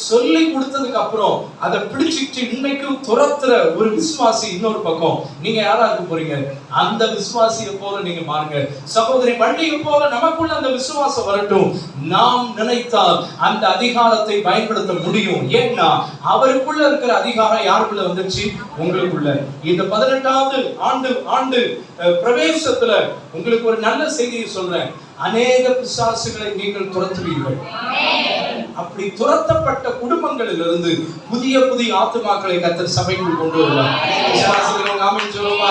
Speaker 1: சொல்லி கொடுத்ததுக்கு அப்புறம் அதை பிடிச்சிட்டு இன்னைக்கும் துரத்துற ஒரு விசுவாசி இன்னொரு பக்கம். நீங்க யாரா இருக்க போறீங்க? அந்த விசுவாசியை போல நீங்க மாறுங்க. சகோதரி வள்ளியை போல நமக்குள்ள அந்த விசுவாசம் வரட்டும். நாம் நினைத்தால் அந்த அதிகாரத்தை பயன்படுத்த முடியும். ஏன்னா அவருக்குள்ள இருக்கிற அதிகாரம் யாருக்குள்ள வந்துருச்சு? உங்களுக்குள்ள. இந்த 18வது ஆண்டு பிரவேசத்துல உங்களுக்கு ஒரு நல்ல செய்தியை சொல்றேன். அநேக பிசாசுகளை நீங்கள் துரத்துவீர்கள். அப்படி துரத்தப்பட்ட குடும்பங்களிலிருந்து புதிய ஆத்துமாக்களை கர்த்தர் சபைக்குள் கொண்டு வருவார். விசுவாசிகளுக்கு ஆமென் சொல்லுமா?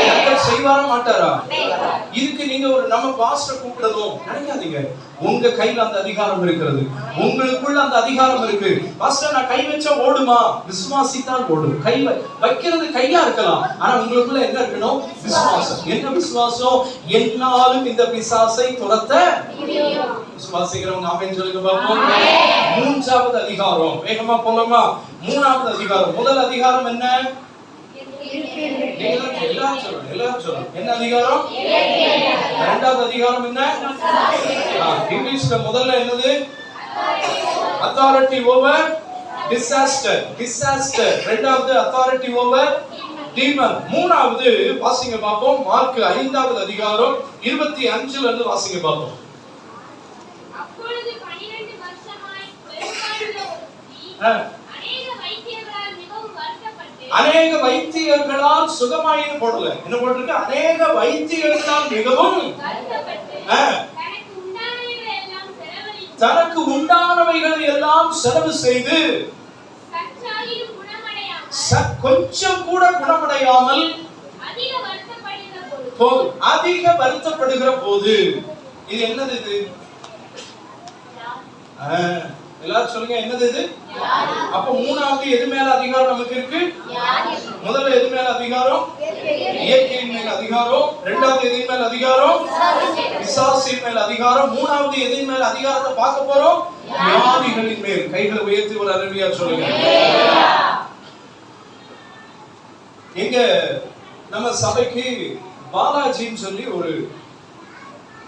Speaker 1: கர்த்தர் செய்வாரா மாட்டாரா? இதுக்கு நீங்க ஒரு நம்ம பாஸ்டர் கூப்பிடணும் நினைக்காதீங்க. உங்க கையில அந்த அதிகாரம் இருக்கிறது, உங்களுக்குள்ள அந்த அதிகாரம் இருக்கு. பாஸ்டர் நான் கை வச்சா ஓடுமா? விசுவாசித்தால் ஓடும். கை வைக்கிறது கையா இருக்கலாம், ஆனா உங்களுக்குள்ள என்ன இருக்கணும்? விசுவாசம். என்ன விசுவாசம்? என்னாலும் இந்த பிசாசை துரத்த விசுவாசிக்கிறவங்க ஆமென் சொல்லுங்க பாப்போம். 3வது அதிகாரம், வேகமா போலாமா? 3வது அதிகாரம். முதல் அதிகாரம் என்ன? எல்லாரும் சொல்லணும். என்ன அதிகாரம்? 2வது அதிகாரம் என்ன? இங்கிலீஷ்ல முதல்ல என்னது? Authority over disaster. 2வது அத்தாரிட்டி ஓவர் டீமன். மூணாவது வாசிங்க பாப்போம். மார்க் 5வது அதிகாரம் 25ல இருந்து வாசிங்க பாப்போம்.
Speaker 2: அப்பொழுது 12 வருஷமாய் பெரும்பாலுள்ள ஒரு ஸ்திரீ அநேக வைத்தியர்களால் சுகமாயின்னு போடல, என்ன போட்டிருக்கு? அநேக வைத்தியர்களால் மிகவும் தனக்கு உண்டானவைகளை எல்லாம் செலவு செய்து கொஞ்சம் கூட குணமடையாமல் அதிக வருத்தப்படுகிற போது, இது என்னது? இது எல்லாரும் சொல்லுங்க, என்னது இது? அப்ப மூணாவது எது மேல அதிகாரம் நமக்கு இருக்கு? முதல்ல எது மேல அதிகாரம்? இயற்கையின் மேல் அதிகாரம். இரண்டாவது எதின் மேல் அதிகாரம்? பிசாசின் மேல் அதிகாரம். மூணாவது எதின் மேல் அதிகாரத்தை பார்க்க போறோம்? வியாதிகளின் மேல். கைகளை உயர்த்தி ஒரு அருமையா சொல்லுங்க. எங்க நம்ம சபைக்கு பாலாஜின்னு சொல்லி ஒரு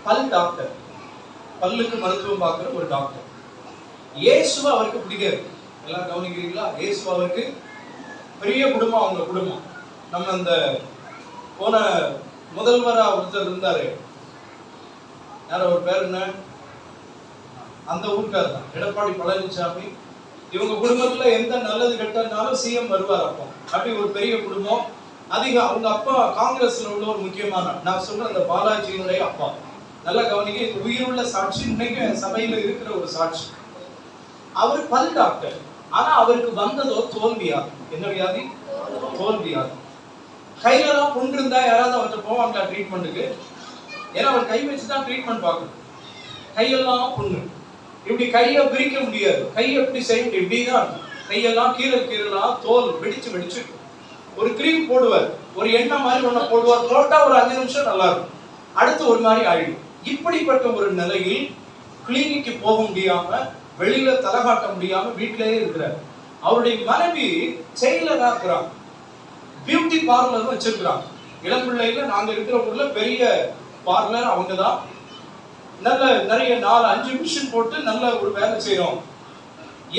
Speaker 2: பல் டாக்டர், பல்லுக்கு மருத்துவம் பார்க்கிற ஒரு டாக்டர். இயேசுவா அவருக்கு பிடிக்காது. எல்லாம் கவனிக்கிறீங்களா? இயேசுவா அவருக்கு பெரிய குடும்பம், அவங்க குடும்பம். நம்ம அந்த போன முதல்வரா ஒருத்தர் இருந்தாரு, யார ஒரு பேர் என்ன, அந்த ஊருக்கார் தான், எடப்பாடி பழனிசாமி. இவங்க குடும்பத்துல எந்த நல்லது கெட்டனாலும் சிஎம் வருவார். அப்போ அப்படி ஒரு பெரிய குடும்பம். அதிகம் அவங்க அப்பா காங்கிரஸ்ல உள்ள ஒரு முக்கியமான, நான் சொல்ற அந்த பாலாஜியினுடைய அப்பா. நல்லா கவனிக்க, இது உயிருள்ள சாட்சி, இன்னைக்கு சபையில இருக்கிற ஒரு சாட்சி. அவர் பல் டாக்டர், ஆனா அவருக்கு வந்ததோ தோல்வியாதி. என்ன வியாதி? தோல்வியாதி. கையெல்லாம் புண்ணு இருந்தா யாராவது அவர்கிட்ட போவாங்களா ட்ரீட்மெண்ட்டுக்கு? ஏன்னா அவர் கை வச்சுதான் ட்ரீட்மெண்ட் பார்க்கணும். கையெல்லாம் புண்ணு, இப்படி கையை பிரிக்க முடியாது. கையை எப்படி செய்ய முடியும்? இப்படிதான் கையெல்லாம் கீழலாம் தோல் வெடிச்சு வெடிச்சு. ஒரு கிரீம் போடுவார், ஒரு எண்ணெய் மாதிரி ஒண்ணு போடுவார், போட்டா ஒரு 5 நிமிஷம் நல்லா இருக்கும், அடுத்து ஒரு மாதிரி ஆயிடும். இப்படிப்பட்ட ஒரு நிலையில் கிளினிக்கு போக முடியாம, வெளியில தலை காட்ட முடியாம வீட்டிலேயே இருக்கிறார். அவருடைய மனைவி செயலரா இருக்கிறாங்க, பியூட்டி பார்லர் வச்சிருக்கிறாங்க. இளம்பிள்ளையில நாங்க இருக்கிற ஊர்ல பெரிய பார்லர் அவங்க தான். நல்ல நிறைய 4-5 மிஷின் போட்டு நல்ல ஒரு வேலை செய்யறோம்.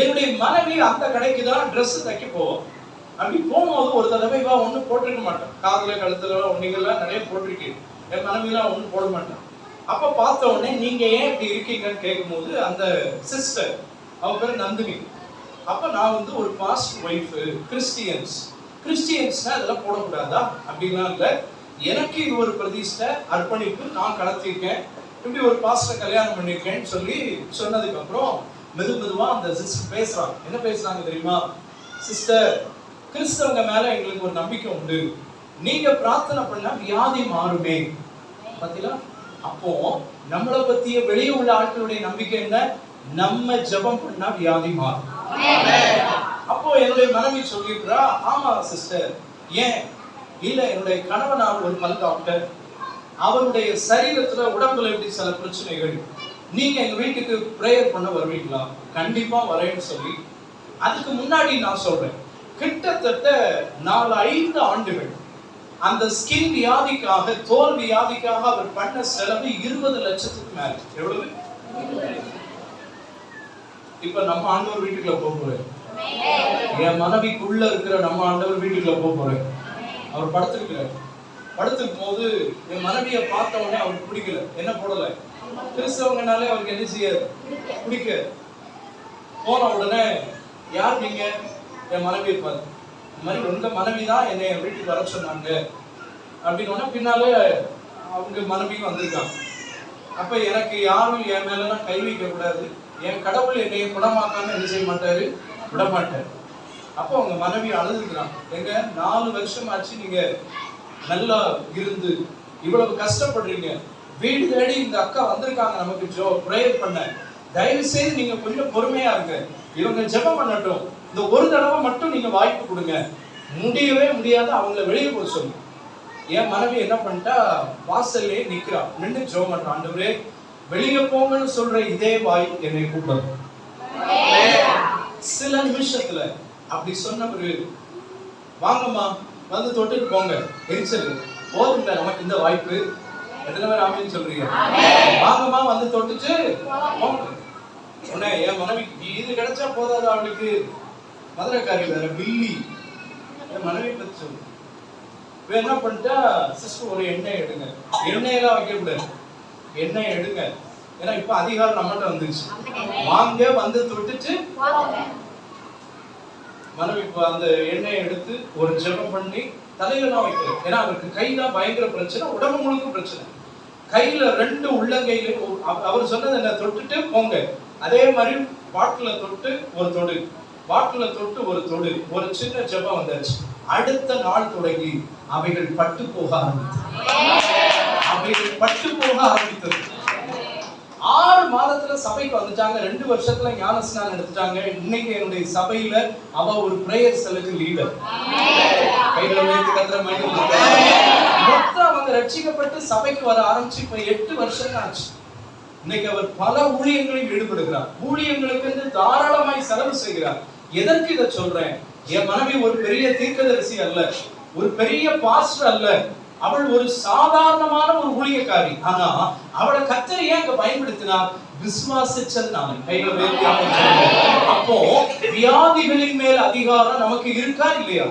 Speaker 2: என்னுடைய மனைவி அந்த கடைக்கு தான் ட்ரெஸ் தைக்க போவோம். அப்படி போகும்போது ஒரு தடவை ஒன்றும் போட்டிருக்க மாட்டேன், காதுல கழுத்துல ஒன்றுங்கெல்லாம் நிறைய போட்டிருக்கேன். என் மனைவிலாம் ஒன்றும் போட மாட்டேன். அப்ப பார்த்த உடனே நீங்க ஏன் இப்படி இருக்கீங்கன்னு கேட்கும்போது, அந்த சிஸ்டர், அவங்க பேர் நந்தினி. அப்ப நான் வந்து ஒரு பாஸ்ட் ஒய்ஃப், கிறிஸ்டியன்ஸ்னா இதெல்லாம் போடக்கூடாதா அப்படின்லாம் இல்லை, எனக்கு இது ஒரு பிரதிஷ்டை அர்ப்பணிப்பு, நான் கடத்திருக்கேன், இப்படி ஒரு பாஸ்டர் கல்யாணம் பண்ணிருக்கேன்னு சொல்லி சொன்னதுக்கு அப்புறம் மெதுவா அந்த சிஸ்டர் பேசுறாங்க. என்ன பேசுறாங்க தெரியுமா? சிஸ்டர், கிறிஸ்தவங்க மேல எங்களுக்கு ஒரு நம்பிக்கை உண்டு, நீங்க பிரார்த்தனை பண்ணா வியாதி மாறுமே. பாத்தீங்களா? அப்போ நம்மளை பத்திய வெளியே உள்ள ஆட்களுடைய நம்பிக்கை என்ன? நம்ம ஜெபம் பண்ணா வியாதி மாறும். அப்போ என்னுடைய மனைவி சொல்லிடுறா, ஆமா சிஸ்டர், ஏன் இல்ல, என்னுடைய கணவனார் ஒரு பல் டாக்டர், அவருடைய சரீரத்துல உடம்புல எப்படி சில பிரச்சனைகள், நீங்க எங்க வீட்டுக்கு பிரேயர் பண்ண வருவீங்களா? கண்டிப்பா வரேன்னு சொல்லி, அதுக்கு முன்னாடி நான் சொல்றேன், கிட்டத்தட்ட 4-5 ஆண்டுகள் அந்த ஸ்கின் வியாதிக்காக, தோல் வியாதிக்காக அவர் பண்ண செலவு 20 லட்சத்துக்கு மேல. எவ்வளவு? இப்ப நம்ம ஆண்டவர் வீட்டுக்குள்ள போக போறேன், என் மனைவிக்குள்ள இருக்கிற நம்ம ஆண்டவர் வீட்டுக்குள்ள போக போறேன். அவர் படுத்திருக்கிறார். படுத்திருக்கும் போது என் மனைவியை பார்த்த உடனே அவருக்கு பிடிக்கல. என்ன போடல? கிறிஸ்தவங்கனாலே அவருக்கு என்ன செய்யாது? பிடிக்க. போன உடனே, யார் நீங்க? என் மனைவியை பார்த்து, இந்த மாதிரி உங்க மனைவி தான் என்னை என் வீட்டுக்கு வர சொன்னாங்க அப்படின்னு. பின்னாலே அவங்க மனைவியும் வந்திருக்காங்க. அப்ப எனக்கு யாரும் என் மேலாம் கை வைக்க கூடாது, என் கடவுள் என்னை குணமாக்காம என்ன செய்ய மாட்டாரு, விட மாட்டாரு. அப்போ அவங்க மனைவி அழுதுக்கிறாங்க, எங்க 4 வருஷம் ஆச்சு நீங்க நல்லா இருந்து இவ்வளவு கஷ்டப்படுறீங்க, வீடு தேடி இந்த அக்கா வந்திருக்காங்க நமக்கு பிரேயர் பண்ண, தயவு செய்து நீங்க கொஞ்சம் பொறுமையா இருங்க, இவங்க ஜெபம் பண்ணட்டும், இந்த ஒரு தடவை மட்டும் நீங்க வாய்ப்பு கொடுங்க. முடியவே முடியாது, அவங்கள வெளியே போக சொல்லு. என் மனைவி என்ன பண்ணிட்டா, வாசல்லே நிக்கிறா, நின்று ஜெபம் பண்றான், ஆண்டவரே வெளியே போங்கன்னு சொல்ற இதே வாய் என்னை கூப்பிடும். சில நிமிஷத்துல அப்படி சொன்னவரு, வாங்கம்மா வந்து தொட்டுட்டு போங்க, எரிச்சல் போதுங்க நமக்கு இந்த வாய்ப்பு. எத்தனை பேர் ஆமென் சொல்றீங்க? வாங்கம்மா வந்து தொட்டுச்சு போங்க. உடனே என் மனைவிக்கு இது கிடைச்சா போதாது, அவளுக்கு மதுரைக்காரி வேற, பில்லி. என் மனைவி பத்தி சொல்லு, என்ன பண்ணிட்டா, சிஸ்டர் ஒரு எண்ணெய் எடுங்க. எண்ணெயெல்லாம் வைக்க கூடாது, எண்ணெய் எடுங்க. ஏன்னா இப்ப அதிகாரம் நம்மகிட்ட வந்துருச்சு. வாங்க வந்து தொட்டுட்டு மனைவி அந்த எண்ணெயை எடுத்து ஒரு ஜெபம் பண்ணி தலையிலாம் வைக்கிறது. ஏன்னா அவருக்கு கைதான் பயங்கர பிரச்சனை, உடம்பு முழுக்க பிரச்சனை. கையில 2 உள்ளங்கையில அவர் சொன்னது என்ன, தொட்டுட்டு போங்க. அதே மாதிரி பாட்டில தொட்டு ஒரு தொடு, பாட்டில தொட்டு ஒரு தொடு, ஒரு சின்ன ஜெபம் வந்தாச்சு. அடுத்த நாள் தொடங்கி அவைகள் பட்டு போக ஆரம்பித்தது. 6 மாதத்துல சபைக்கு வந்துட்டாங்க. 2 வருஷத்துல ஞானஸ்நானம் எடுத்துட்டாங்க. இன்னைக்கு என்னுடைய சபையில அவ ஒரு பிரேயர் செல்லுக்கு லீடர். கைகளை வைத்து கத்துற மாதிரி மொத்தம் அவங்க ரட்சிக்கப்பட்டு சபைக்கு வர ஆரம்பிச்சு இப்ப 8 வருஷம் ஆச்சு. இன்னைக்கு அவர் பல ஊழியங்களில் ஈடுபடுகிறார். ஊழியங்களுக்கு தாராளமாய் செலவு செய்கிறார். எதற்கு இதை சொல்றேன்? என் மனைவி ஒரு பெரிய தீர்க்கதரிசி அல்ல, ஒரு பெரிய பாஸ்டர் அல்ல, அவள் ஒரு சாதாரணமான ஒரு ஊழியக்காரி. ஆனா அவளை கர்த்தர் ஏன் அங்க பயன்படுத்தினார்? விசுவாசிச்சதுனால. அப்போ வியாதிகளின் மேல் அதிகாரம் நமக்கு இருக்கா இல்லையா?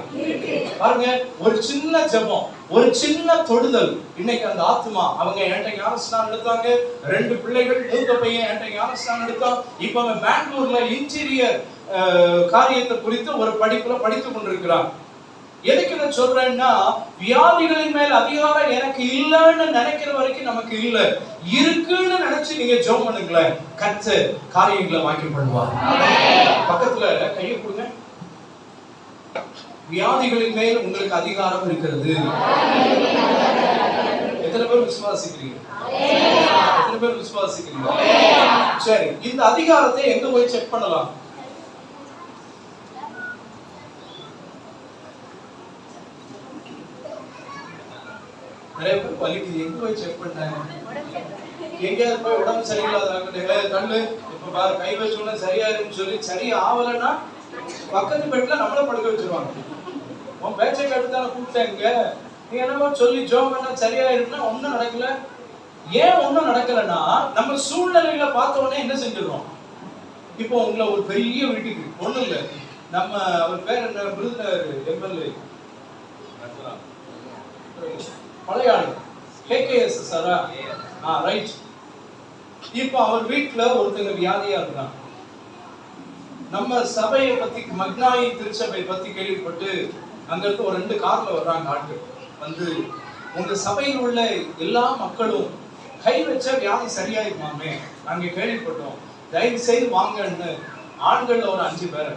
Speaker 2: பாருங்க, ஒரு சின்ன ஜெபம், ஒரு சின்ன தொடுதல். இன்னைக்கு அந்த ஆத்மா அவங்க என்கிட்ட ஞானஸ்நானம் எடுத்தாங்க. 2 பிள்ளைகள், மூத்த பையன் என்கிட்ட ஞானஸ்நானம் எடுத்தான். இப்ப அவன் பெங்களூர்ல இன்டீரியர் காரியத்தை குறித்து ஒரு படிப்புல படித்துக் கொண்டிருக்கிறான். எதுக்கு நான் சொல்றேன்னா, வியாதிகளின் மேல் அதிகாரம் எனக்கு இல்லைன்னு நினைக்கிற வரைக்கும் நமக்கு இல்ல. இருக்குன்னு நினைச்சு நீங்க ஜெபம் பண்ணுங்களேன், கர்த்தர் காரியங்களை வாக்கி பண்ணுவார். பக்கத்துல கையை கொடுங்க. வியாதிகளின் மேல் உங்களுக்கு அதிகாரம் இருக்கிறது. எத்தனை பேர் விசுவாசிக்கிறீங்க? எத்தனை பேர் விசுவாசிக்கிறீங்க? சரி, இந்த அதிகாரத்தை எங்க போய் செக் பண்ணலாம்? நிறைய பேர் வலிக்குது, எங்க போய் செக் பண்ணாங்க? எங்கேயாவது போய் உடம்பு சரியில்லாத கண்ணு இப்ப பாரு கை வச்சோன்னா சரியாயிருன்னு சொல்லி சரியா ஆவலன்னா பக்கத்து பெட்ல நம்மள படுக்க வச்சிருவாங்க. உன் பேச்சை கேட்டுதானே கூப்பிட்டேங்க, நீ என்னமோ சொல்லி ஜோம் பண்ணா சரியாயிருக்குன்னா ஒன்னும் நடக்கல. ஏன் ஒன்னும் நடக்கலன்னா, நம்ம சூழ்நிலைகளை பார்த்த உடனே என்ன செஞ்சிடறோம்? இப்போ உங்களை ஒரு பெரிய வீட்டுக்கு ஒண்ணும் இல்லை, நம்ம அவர் பேர் என்ன, விருதுநகர் எம்எல்ஏ மலையாளி KKS சாரா, ரைட். இப்போ அவர் வீட்டுல ஒருத்தங்க வியாதியா இருக்காங்க. நம்ம சபையை பத்தி, மக்னாயி திருச்சபை பத்தி கேள்விப்பட்டு அங்க இருந்து ஒரு 2 கார்ல வர்றாங்க ஆட்கள். வந்து உங்க சபையில் உள்ள எல்லா மக்களும் கை வச்ச வியாதி சரியாயிருமாமே, நாங்க கேள்விப்பட்டோம், தயவு செய்து வாங்கன்னு ஆண்கள்ல ஒரு 5 பேர்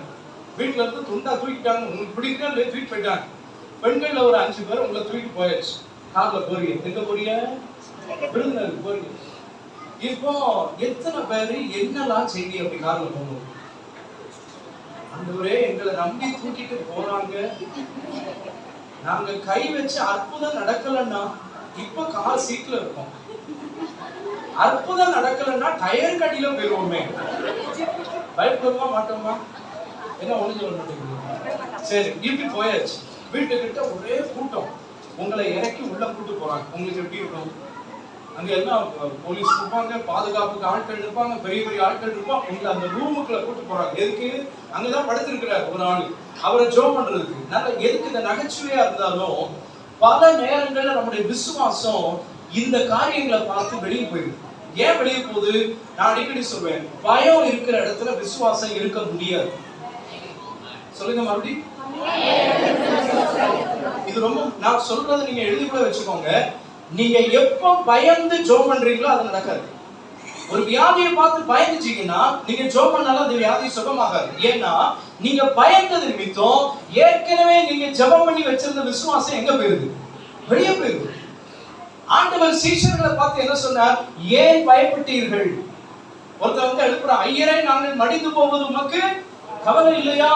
Speaker 2: வீட்டுல இருந்து துண்டா தூக்கிட்டாங்க. உங்களுக்கு பிடிக்கல இல்லையே தூக்கிட்டு போயிட்டாங்க. பெண்கள்ல ஒரு 5 பேர் உங்களை தூக்கிட்டு போயாச்சு. கார்ல போறீங்க, எங்க போறீங்க? விருதுநகர் போறீங்க. இப்போ எத்தனை பேரு என்னெல்லாம் செய்தி அப்படி கார்ல போகணும்? ஆண்டவரே எங்களை நம்பி தூக்கிட்டு போறாங்க, நாங்க கை வச்சு அற்புதம் நடக்கலன்னா இப்ப கார் சீட்ல இருக்கோம், அற்புதம் நடக்கலன்னா டயர் கட்டில போயிருவோமே, பயப்படுவோமா மாட்டோமா? என்ன ஒண்ணு சொல்ல மாட்டேங்குது. சரி, இப்படி போயாச்சு. வீட்டுக்கிட்ட ஒரே கூட்டம், உங்களை இறக்கி உள்ள கூட்டு போறாங்க. உங்களுக்கு எப்படி இருக்கும்? அங்க எல்லாம் போலீஸ் இருப்பாங்க, பாதுகாப்புக்கு ஆட்கள் இருப்பாங்க, பெரிய பெரிய ஆட்கள் இருப்பாங்க. உங்களை அந்த ரூமுக்குள்ள கூட்டு போறாங்க. எதுக்கு? அங்கதான் படுத்திருக்கிறார் ஒரு ஆள், அவரை ஜோம் பண்றதுக்கு. நல்ல எதுக்கு? இந்த நகைச்சுவையா இருந்தாலும் பல நேரங்கள்ல நம்முடைய விசுவாசம் இந்த காரியங்களை பார்த்து வெளியே போயிடும். ஏன் வெளியே போகுது? நான் அடிக்கடி சொல்வேன், பயம் இருக்கிற இடத்துல விசுவாசம் இருக்க முடியாது. சொல்லுங்க மறுபடியும். இது ரொம்ப நான் சொல்றது நீங்க எழுதி கூட வச்சுக்கோங்க. நீங்க எப்ப பயந்து ஜோம் பண்றீங்களோ அது நடக்காது. ஒரு வியாதியை பார்த்து பயந்துச்சீங்கன்னா நீங்க ஜோம் பண்ணாலும் அந்த வியாதி சுகமாகாது. ஏன்னா நீங்க பயந்தது நிமித்தம் ஏற்கனவே நீங்க ஜெபம் பண்ணி வச்சிருந்த விசுவாசம் எங்க போயிருது? வெளியே போயிருது. ஆண்டவர் சீஷர்களை பார்த்து என்ன சொன்னார்? ஏன் பயப்பட்டீர்கள்? ஒருத்தர் வந்து எழுப்புற, ஐயரே நாங்கள் மடிந்து போவது உமக்கு கவலை இல்லையா?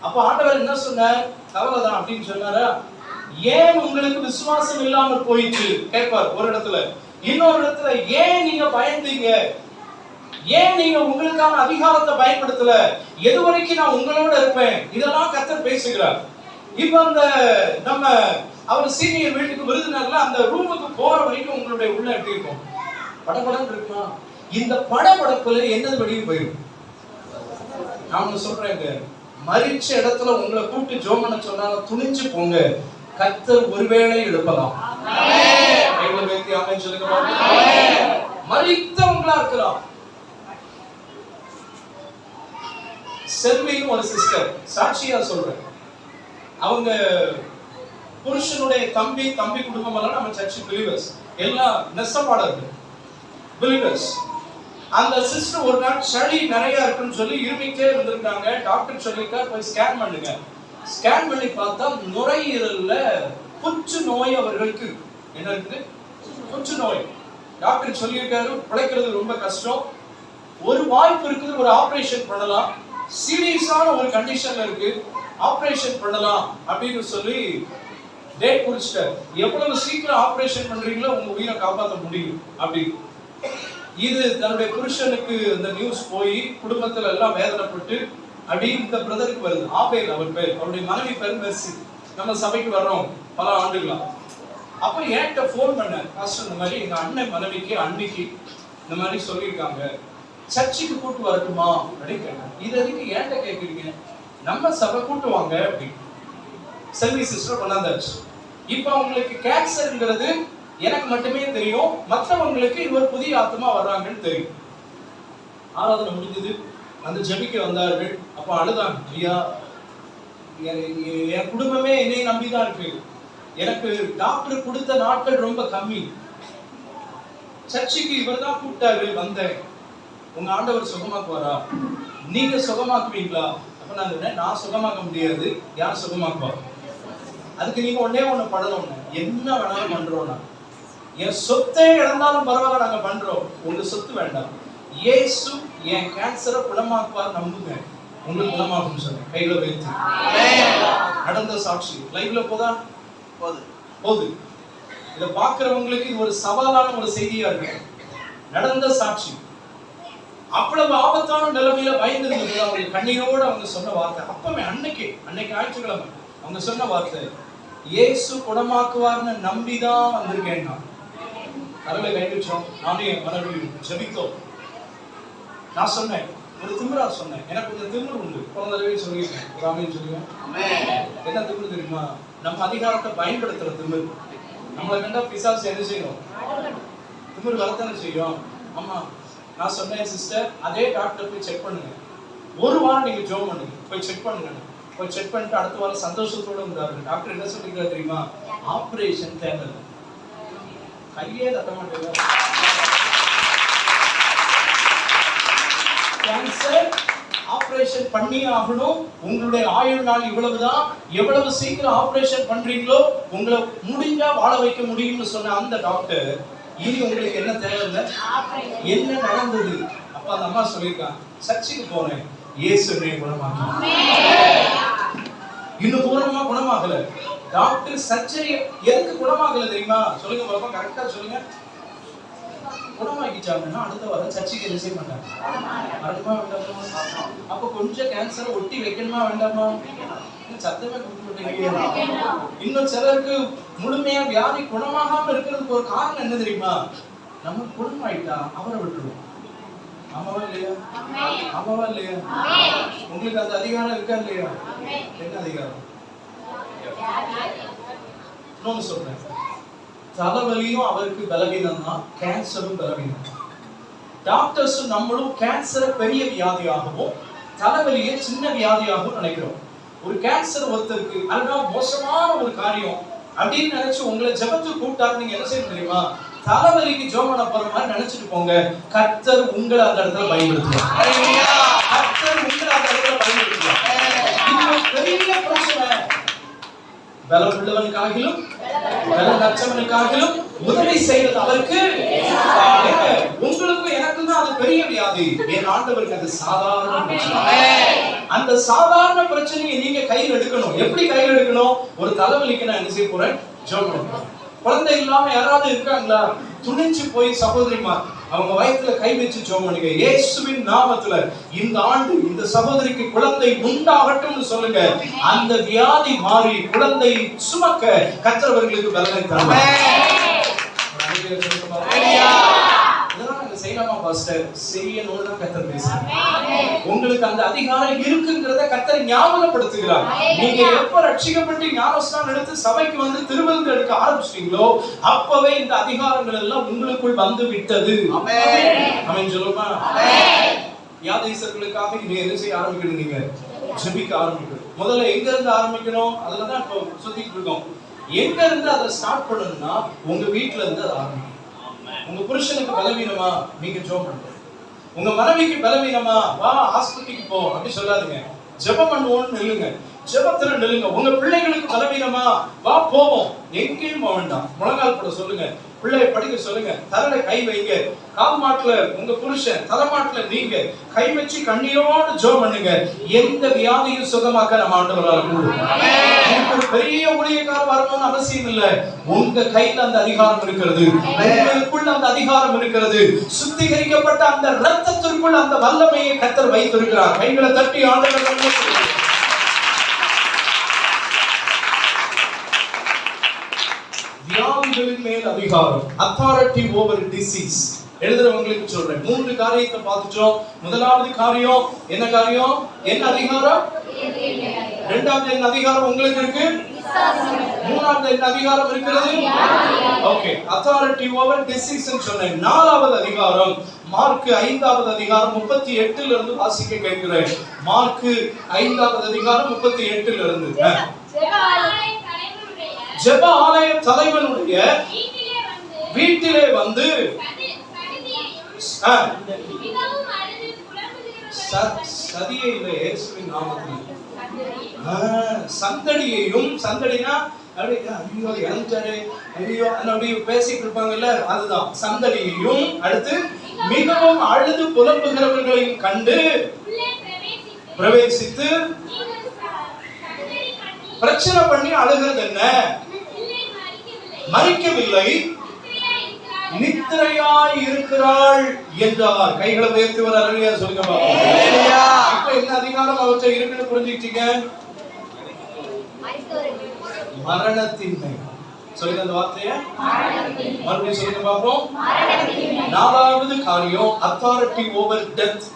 Speaker 2: அப்ப ஆண்டவர் என்ன சொன்னார்? கவலைதான் அப்படின்னு சொன்னாரா? ஏன் உங்களுக்கு விசுவாசம் இல்லாமல் போயிடுச்சு கேட்பார் ஒரு இடத்துல. இன்னொரு இடத்துல ஏன் நீங்க பயந்தீங்க? ஏன் நீங்க உங்களுக்கான அதிகாரத்தை பயன்படுத்தல? எது வரைக்கும் நான் உங்களோட இருப்பேன்? இதெல்லாம் கர்த்தர் பேசுகிறார். இப்ப அந்த நம்ம அவர் சீனியர் வீட்டுக்கு விருதுநகர்ல அந்த ரூமுக்கு போற வரைக்கும் உங்களுடைய உள்ள எப்படி இருக்கும்? படபடன்னு இருக்குமா? இந்த படபடப்புல என்னது வெளியே போயிடும்? நான் சொல்றேங்க, மரிச்ச இடத்துல உங்களை கூப்பிட்டு ஜோம் பண்ண சொன்னாலும் துணிஞ்சு போங்க. கர்த்தர் ஒருவேளை எழுப்பலாம். கைகளை வைத்து ஆமென் சொல்லுங்க. மரித்தவங்களா இருக்கலாம். செல்வின்னு ஒரு சிஸ்டர் சாட்சியா சொல்றேன். அவங்க புருஷனுடைய தம்பி குடும்பம் எல்லாம் நம்ம சர்ச் பிலீவர்ஸ், எல்லாம் நெசப்பாளர்கள் பிலீவர்ஸ். அந்த சிஸ்டர் ஒரு நாள் சளி நிறைய இருக்குன்னு சொல்லி இருமிட்டே இருந்திருக்காங்க. டாக்டர் சொல்லியிருக்கார் போய் ஸ்கேன் பண்ணுங்க. ஸ்கேன் பண்ணி பார்த்தா நுரையீரல்ல புற்று நோய் அவர்களுக்கு என்ன இருக்குது, புற்று நோய். டாக்டர் சொல்லியிருக்காரு பிழைக்கிறது ரொம்ப கஷ்டம், ஒரு வாய்ப்பு இருக்குது, ஒரு ஆபரேஷன் பண்ணலாம், சீரியஸான ஒரு கண்டிஷன்ல இருக்கு, ஆபரேஷன் பண்ணலாம் அப்படின்னு சொல்லி டேட் குறிச்சிட்டார். எவ்வளவு சீக்கிரம் ஆபரேஷன் பண்றீங்களோ உங்க உயிரை காப்பாற்ற முடியும் அப்படி. இது தன்னுடைய புருஷனுக்கு இந்த நியூஸ் போய் குடும்பத்துல எல்லாம் வேதனைப்பட்டு அப்படி இந்த பிரதருக்கு வருது. ஆபேல் அவர் பேர், அவருடைய மனைவி பேர் மெர்சி. நம்ம சபைக்கு வர்றோம் பல ஆண்டுகளா. அப்ப என்கிட்ட போன் பண்ண பாஸ்டர், இந்த மாதிரி எங்க அண்ணன் மனைவிக்கு அன்னைக்கு இந்த மாதிரி சொல்லியிருக்காங்க, சர்ச்சுக்கு கூட்டு வரட்டுமா அப்படின்னு கேட்டேன். இது எதுக்கு என்கிட்ட கேட்குறீங்க, நம்ம சபை கூட்டு வாங்க அப்படின்னு செல்வி சிஸ்டர் கொண்டாந்தாச்சு. இப்ப அவங்களுக்கு கேன்சர்ங்கிறது எனக்கு மட்டுமே தெரியும், மற்றவங்களுக்கு இது ஒரு புதிய ஆத்மா வர்றாங்கன்னு தெரியும். ஆராதனை முடிஞ்சது, அந்த ஜெபிக்க வந்தார்கள். அப்ப அழுதாங்க, ஐயா என் குடும்பமே என்னை நம்பிதான் இருக்கு, எனக்கு டாக்டர் கொடுத்த நாட்கள் ரொம்ப கம்மி, சர்ச்சுக்கு இவர் தான் கூப்பிட்டாரு வந்தேன், உங்க ஆண்டவர் சுகமாக்குவாரா, நீங்க சுகமாக்குவீங்களா? அப்ப நான் சொன்னேன், நான் சுகமாக்க முடியாது, யார் சுகமாக்குவா? அதுக்கு நீங்க ஒன்னே ஒண்ணு பண்ணணும், என்ன வேணாலும் பண்றோம், என் சொத்தை இழந்தாலும் பரவாயில்ல நாங்க பண்றோம், உங்க சொத்து வேண்டாம், இயேசு என் கேன்சரை குணமாக்குவார், நம்புங்க, உங்களுக்கு குணமாகும் சொன்னேன். கையில வைத்து நடந்த சாட்சி லைவ்ல போது இத பாக்குறவங்களுக்கு இது ஒரு சவாலான ஒரு செய்தியா இருக்கு. நடந்த சாட்சி. அவ்வளவு ஆபத்தான நிலைமையில பயந்து இருந்தது. அவங்க கண்ணீரோட அவங்க சொன்ன வார்த்தை, அப்பவே அன்னைக்கு ஞாயிற்றுக்கிழமை அவங்க சொன்ன வார்த்தை, இயேசு குணமாக்குவார்னு நம்பிதான் வந்திருக்கேன். நான் கடவுளை கைவிட்டோம், நானே மனைவி ஜெபித்தோம். நான் சொன்னேன், ஒரு திமிரா சொன்னேன், எனக்கு கொஞ்சம் திமிர் உண்டு, குழந்தைவே சொல்லியிருக்கேன், ராமையும் சொல்லுவேன். என்ன திமிர் தெரியுமா? நம்ம அதிகாரத்தை பயன்படுத்துற திமிர். நம்மளை கண்டா பிசாசு என்ன செய்யும்? திமிர் வரத்தானே செய்யும். ஆமா, நான் சொன்னேன் சிஸ்டர், அதே டாக்டர் போய் செக் பண்ணுங்க, ஒரு வாரம் நீங்க ஜோம் பண்ணுங்க, போய் செக் பண்ணுங்க. போய் செக் பண்ணிட்டு அடுத்த வாரம் சந்தோஷத்தோட இருந்தாரு. டாக்டர் என்ன சொல்லிக்கிறார் தெரியுமா? ஆபரேஷன் தேவை, கையே தட்ட மாட்டேங்க, கேன்சர் ஆபரேஷன் பண்ணி ஆகணும், உங்களுடைய ஆயுள் நாள் இவ்வளவுதான், எவ்வளவு சீக்கிரம் ஆபரேஷன் பண்றீங்களோ உங்களை முடிஞ்சா வாழ வைக்க முடியும்னு சொன்ன அந்த டாக்டர், இனி உங்களுக்கு என்ன தேவை, என்ன நடந்தது? அப்ப அந்த அம்மா சொல்லியிருக்காங்க, சர்ச்சுக்கு போனேன், இயேசு என்னை குணமாக்கினார். இன்னும் பூர்ணமா குணமாகல. டாக்டர் சர்ஜரி எதுக்கு குணமாகல தெரியுமா? சொல்லுங்க பாப்பா, கரெக்டா சொல்லுங்க. குணமாக்கிச்சாங்கன்னா அடுத்த வாரம் சர்ச்சைக்கு என்ன செய்ய மாட்டாங்க, வரணுமா வேண்டாமா? அப்ப கொஞ்சம் கேன்சரை ஒட்டி வைக்கணுமா வேண்டாமா? சத்தமே கொடுக்க. இன்னும் சிலருக்கு முழுமையா வியாதி குணமாகாம இருக்கிறதுக்கு ஒரு காரணம் என்ன தெரியுமா? நம்ம குணமாயிட்டா அவரை விட்டுருவோம். ஆமாவா இல்லையா? ஆமாவா இல்லையா? உங்களுக்கு அந்த அதிகாரம் இருக்கா இல்லையா? என்ன அதிகாரம்? இன்னொன்னு சொல்றேன், தலைவலியும் அவருக்கு பலவீனம் தான், கேன்சரும் பலவீனம். டாக்டர்ஸ் நம்மளும் கேன்சரை பெரிய வியாதியாகவும் தலைவலியை சின்ன வியாதியாகவும் நினைக்கிறோம். ஒரு கேன்சர் ஒருத்தருக்கு அதுதான் மோசமான ஒரு காரியம் அப்படின்னு நினைச்சு உங்களை ஜெபத்துக்கு கூப்பிட்டாரு, நீங்க என்ன செய்ய தெரியுமா? தலைவலிக்கு ஜெபம் பண்ண போற மாதிரி நினைச்சிட்டு போங்க. கர்த்தர் உங்களை அந்த இடத்துல பயன்படுத்துவார். கர்த்தர் உங்களை அந்த இடத்துல பயன்படுத்துவார். இது பெரிய பிரச்சனை. பலம் உள்ளவனுக்காகிலும் பலனற்றவனுக்காகிலும் உதவி செய்வது அவருக்கு. உங்களுக்கும் எனக்கும் தான் அது பெரிய வியாதி, என் ஆண்டவருக்கு அது சாதாரண பிரச்சனை. அந்த சாதாரண பிரச்சனையை நீங்க கையில் எடுக்கணும். எப்படி கையில் எடுக்கணும்? ஒரு தலைவலிக்கு நான் என்ன செய்ய போறேன்? ஜெபம் பண்ண. குழந்தை இல்லாம யாராவது இருக்காங்களா? துணிஞ்சு போய் சகோதரிமா அவங்க வயித்துல கை வச்சு ஜெபம் பண்ணுங்க. இயேசுவின் நாமத்துல இந்த ஆண்டு இந்த சகோதரிக்கு குழந்தை உண்டாகட்டும்னு சொல்லுங்க. அந்த வியாதி மாறி குழந்தை சுமக்க கற்றவர்களுக்கு பலனை தருவார். இதெல்லாம் நாங்க செய்யலாமா? பாஸ்டர் செய்யணும்னு தான் கர்த்தர் பேசுறார். உங்களுக்கு அந்த அதிகாரம் இருக்குங்கிறத கர்த்தர் ஞாபகப்படுத்துகிறார். நீங்க எப்ப ரட்சிக்கப்பட்டு ஞானஸ்நானம் எடுத்து சபைக்கு வந்து திருவிருந்து எடுக்க ஆரம்பிச்சிட்டீங்களோ அப்பவே இந்த அதிகாரங்கள் எல்லாம் உங்களுக்குள் வந்து விட்டது. ஆமென் சொல்லுமா? யாதேசர்களுக்காக நீங்க என்ன செய்ய ஆரம்பிக்கணும்? நீங்க ஜெபிக்க ஆரம்பிக்கணும். முதல்ல எங்க இருந்து ஆரம்பிக்கணும்? அதுலதான் இப்போ சுத்திட்டு இருக்கோம். எங்க இருந்து அதை ஸ்டார்ட் பண்ணணும்னா உங்க வீட்டுல இருந்து அதை ஆரம்பிக்கணும். உங்க புருஷனுக்கு பலவீனமா, நீங்க ஜெபம் பண்ணுங்க. உங்க மனைவிக்கு பலவீனமா, வா ஹாஸ்பிட்டலுக்கு போ அப்படி சொல்லாதீங்க. ஜெபம் பண்ணுவோம்னு நில்லுங்க. ஜெபத்துல நில்லுங்க. உங்க பிள்ளைகளுக்கு பலவீனமா, வா போவோம். எங்கேயும் போக வேண்டாம். முழங்கால் போட சொல்லுங்க. பிள்ளைய படிக்க சொல்லுங்க. தலையில கை வைங்க. கால் மாட்டுல உங்க புருஷன், தலைமாட்டுல நீங்க கை வச்சு கண்ணீரோடு ஜெபம் பண்ணுங்க. எந்த வியாதியும் சுகமாக்க நம்ம ஆண்டவரால கூடும். ஒரு பெரிய ஊழியக்காரர் வரணும்னு அவசியம் இல்லை. உங்க கையில அந்த அதிகாரம் இருக்கிறது. உங்களுக்குள்ள அந்த அதிகாரம் இருக்கிறது. சுத்திகரிக்கப்பட்ட அந்த இரத்தத்திற்குள் அந்த வல்லமையை கர்த்தர் வைத்திருக்கிறார். கைகளை தட்டி ஆண்டவரை வியாதிகளின் மேல் அதிகாரம், authority over disease. எழுதுறவங்களுக்கு சொல்றேன். 3 காரியத்தை பார்த்துட்டோம். முதலாவது காரியம் என்ன காரியம்? என்ன அதிகாரம்? இரண்டாவது என்ன அதிகாரம் உங்களுக்கு இருக்கு? மூணாவது என்ன அதிகாரம் இருக்கிறது? ஓகே, authority over disease ன்னு சொன்னேன். நாலாவது அதிகாரம் மார்க் 5வது அதிகாரம் 38ல இருந்து வாசிக்க கேட்கிறேன். மார்க் 5வது அதிகாரம் 38ல இருந்து. ஜெப ஆலய தலைவனுடைய வீட்டிலே வந்து சதியையும் சந்தடினா பேசிட்டு இருப்பாங்கல்ல, அதுதான் சந்தடியையும் அடுத்து மிகவும் அழுது புலம்புகிறவர்களையும் கண்டு பிரவேசித்து பிரச்சனை பண்ணி அழுகிறது என்ன? மரிக்கவில்லை, நித்திரையாய் இருக்கிறாள் என்றார். கைகளை உயர்த்தி ஒரு அல்லேலூயா சொல்லுங்க பாப்போம். இப்ப என்ன அதிகாரம் அவற்றை இருக்குன்னு புரிஞ்சுக்கிட்டீங்க? மரணத்தின்மை. சொல்லுங்க அந்த வார்த்தையை மறுபடியும் சொல்லுங்க பாப்போம். நாலாவது காரியம் authority over death.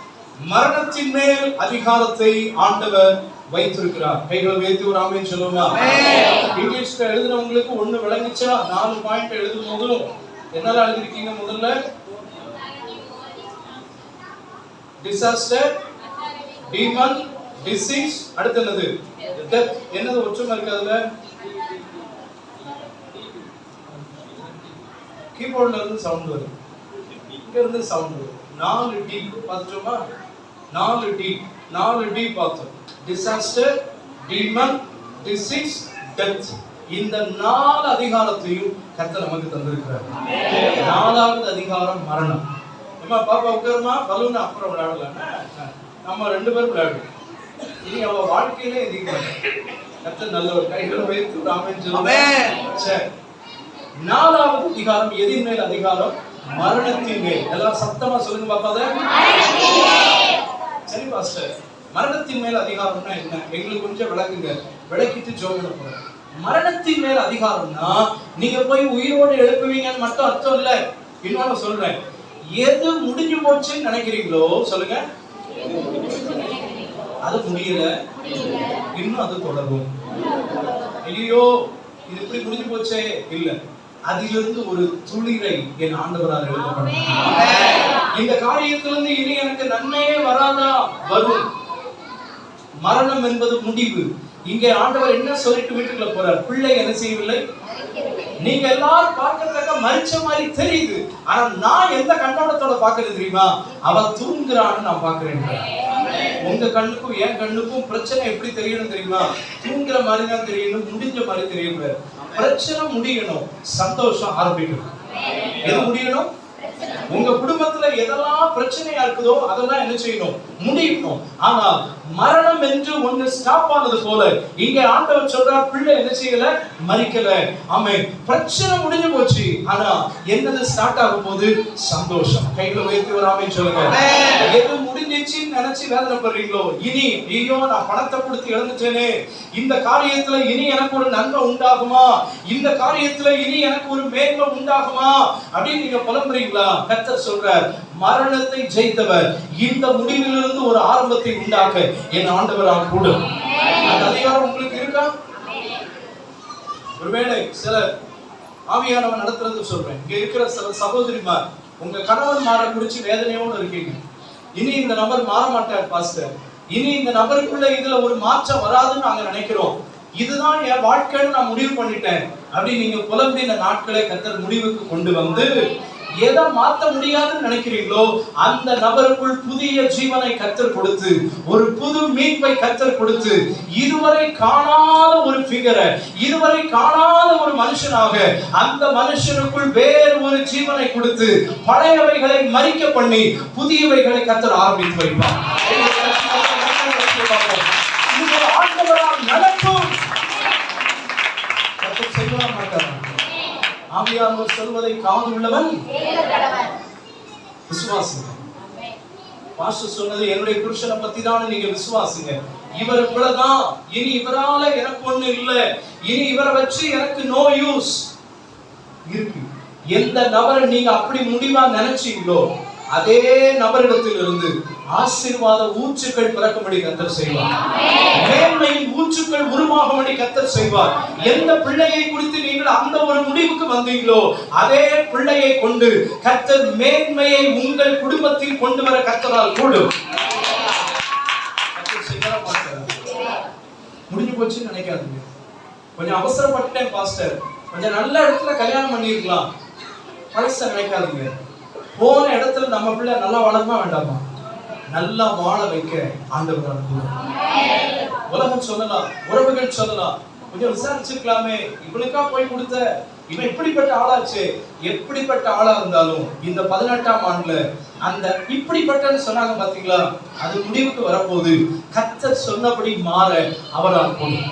Speaker 2: மரணத்தின் மேல் அதிகாரத்தை ஆண்டவர் வைத்திருக்கிறார். கைகளை உயர்த்தி ஒரு ஆமென் சொல்லுமா? இங்கிலீஷ்ல எழுதுறவங்களுக்கு ஒண்ணு விளங்குச்சா? 4 பாயிண்ட் எழுதும் போதும் என்னெல்லாம் எழுதிருக்கீங்க? முதல்ல டிசாஸ்டர், டீமன், டிசீஸ், அடுத்து என்னது? டெத். என்னது ஒற்றுமை இருக்கு அதுல? கீபோர்ட்ல இருந்து சவுண்ட் வருது, இங்க இருந்து சவுண்ட் வருது. 4 டி பார்த்தோமா? 4 டி பார்த்தோம். Disaster, demon, disease, death. இந்த 4 அதிகாரத்தையும் கர்த்தர் நமக்கு தந்திருக்கிறார். 4வது அதிகாரம் மரணம். நம்ம பாப்பா உட்காருமா, பலூன் அப்புறம் விளையாடலாம்னா நம்ம 2 பேரும் விளையாடுவோம். இனி அவ வாழ்க்கையிலே எதிர்க்க கர்த்தர் நல்ல ஒரு கைகளை வைத்து ஆமென் சொல்லுங்க. சரி, 4வது அதிகாரம் எதின் மேல் அதிகாரம்? மரணத்தின் மேல். எல்லாம் சத்தமா சொல்லுங்க பாப்பா. சரி பாஸ்டர், மரணத்தின் மேல் அதிகாரம்னா என்ன? எங்களுக்கு கொஞ்சம் விளக்குங்க. விளக்கிட்டு ஜெபம் பண்ண போறேன். மரணத்தின் மேல் அதிகாரம்னா நீங்க போய் உயிரோடு எழுப்புவீங்கன்னு மட்டும் அர்த்தம் இல்ல. இன்னொன்னு சொல்றேன், எது முடிஞ்சு போச்சுன்னு நினைக்கிறீங்களோ சொல்லுங்க, அது முடியல, இன்னும் அது தொடரும். ஐயோ இது இப்படி முடிஞ்சு போச்சே இல்ல, அதிலிருந்து ஒரு துளிரை என் ஆண்டவரால் எழுதப்படும். இந்த காரியத்திலிருந்து இனி எனக்கு நன்மையே வராதா? வரும். மரணம் என்பது முடிவு. இங்கே ஆண்டவர் என்ன சொல்லிட்டு வீட்டுக்குள்ள போறார்? பிள்ளை என்ன செய்யவில்லை. நீங்க எல்லாரும் பார்க்கறதுக்கு மரிச்ச மாதிரி தெரியுது, ஆனா நான் எந்த கண்ணோட்டத்தோட பாக்குறது தெரியுமா? அவ தூங்குறான்னு நான் பாக்குறேன். உங்க கண்ணுக்கும் என் கண்ணுக்கும் பிரச்சனை எப்படி தெரியணும் தெரியுமா? தூங்குற மாதிரி தான் தெரியணும், முடிஞ்ச மாதிரி தெரியல. பிரச்சனை முடியணும், சந்தோஷம் ஆரம்பிக்கணும். எது முடியணும்? உங்க குடும்பத்துல எதெல்லாம் பிரச்சனையா இருக்குதோ அதெல்லாம் என்ன செய்யணும்? முடியணும். ஆனா மரணம் என்று ஒண்ணு ஸ்டாப் ஆனது போல இங்க ஆண்டவர் சொல்றார், பிள்ளை என்ன செய்யல, மரிக்கல. ஆமென். பிரச்சனை முடிஞ்சு போச்சு, ஆனா என்னது ஸ்டார்ட் ஆகும் போது? சந்தோஷம். கைகளை உயர்த்தி ஒரு ஆமென் சொல்லுங்க. எது முடிஞ்சிச்சுன்னு நினைச்சு வேதனைப்படுறீங்களோ, இனி ஐயோ நான் பணத்தை கொடுத்து இழந்துட்டேனே, இந்த காரியத்துல இனி எனக்கு ஒரு நன்மை உண்டாகுமா, இந்த காரியத்துல இனி எனக்கு ஒரு மேன்மை உண்டாகுமா அப்படின்னு நீங்க புலம்புறீங்களா? கர்த்தர் சொல்றார், மரணத்தை ஜெயித்தவர் இந்த முடிவிலிருந்து ஒரு ஆரம்பத்தை உண்டாக்க என் ஆண்டவரால் கூடும். அந்த அதிகாரம் உங்களுக்கு இருக்கா? ஒருவேளை சில ஆவியானவன் நடத்துறது சொல்றேன், இங்க இருக்கிற சில சகோதரிமார் உங்க கணவன் மாற குறிச்சு வேதனையோடு இருக்கீங்க. இனி இந்த நபர் மாற மாட்டார் பாஸ்டர், இனி இந்த நபருக்குள்ள இதுல ஒரு மாற்றம் வராதுன்னு நாங்க நினைக்கிறோம், இதுதான் என் வாழ்க்கைன்னு நான் முடிவு பண்ணிட்டேன் அப்படின்னு நீங்க புலம்பின நாட்களை கர்த்தர் முடிவுக்கு கொண்டு வந்து எதை மாத்த முடியாதுன்னு நினைக்கிறீங்களோ அந்த நபருக்குள் புதிய ஜீவனை கர்த்தர் கொடுத்து, ஒரு புது மீட்பை கர்த்தர் கொடுத்து, இதுவரை காணாத ஒரு ஃபிகரை, இதுவரை காணாத ஒரு மனுஷனாக அந்த மனுஷனுக்குள் வேறு ஒரு ஜீவனை கொடுத்து பழையவைகளை மறிக்க பண்ணி புதியவைகளை கர்த்தர் ஆரம்பித்து வைப்பார். இது ஆண்டவரால் நடக்கும். கர்த்தர் செய்ய மாட்டார். ஆவியானவர் சொல்வதை காது உள்ளவன் விசுவாசிங்க. பாஸ்டர் சொன்னது என்னுடைய புருஷனை பத்தி தான் நீங்க விசுவாசிங்க. இவருக்குள்ளதான், இனி இவரால எனக்கு ஒண்ணு இல்ல, இனி இவரை வச்சு எனக்கு நோ யூஸ் இருக்கு. எந்த நபரை நீங்க அப்படி முடிவா நினைச்சீங்களோ அதே நபரிடத்தில் இருந்து ஆசீர்வாத ஊற்றுக்கள் பிறக்கும்படி கர்த்தர் செய்வார். மேன்மையின் ஊற்றுக்கள் உருவாகும்படி கர்த்தர் செய்வார். எந்த பிள்ளையை குறித்து நீங்கள் அந்த ஒரு முடிவுக்கு வந்தீங்களோ அதே பிள்ளையை கொண்டு கர்த்தர் மேன்மையை உங்கள் குடும்பத்தில் கொண்டு வர கர்த்தரால் கூடும். முடிஞ்சு போச்சுன்னு நினைக்காதீங்க. கொஞ்சம் அவசரப்பட்டேன் பாஸ்டர், கொஞ்சம் நல்ல இடத்துல கல்யாணம் பண்ணிருக்கலாம் பழச நினைக்காதீங்க. போன இடத்துல நம்ம பிள்ளை நல்லா வளருமா வேண்டாமா? நல்லா வாழ வைக்க ஆண்டவர் உலகம் சொல்லலாம், உறவுகள் சொல்லலாம், கொஞ்சம் விசாரிச்சுக்கலாமே, இவனுக்கா போய் கொடுத்த, இவன் இப்படிப்பட்ட ஆளாச்சு. எப்படிப்பட்ட ஆளா இருந்தாலும் இந்த 18ஆம் ஆண்டுல அந்த இப்படிப்பட்டன்னு சொன்னாங்க பாத்தீங்களா, அது முடிவுக்கு வரப்போகுது. கர்த்தர் சொன்னபடி மாற அவரால் போகும்.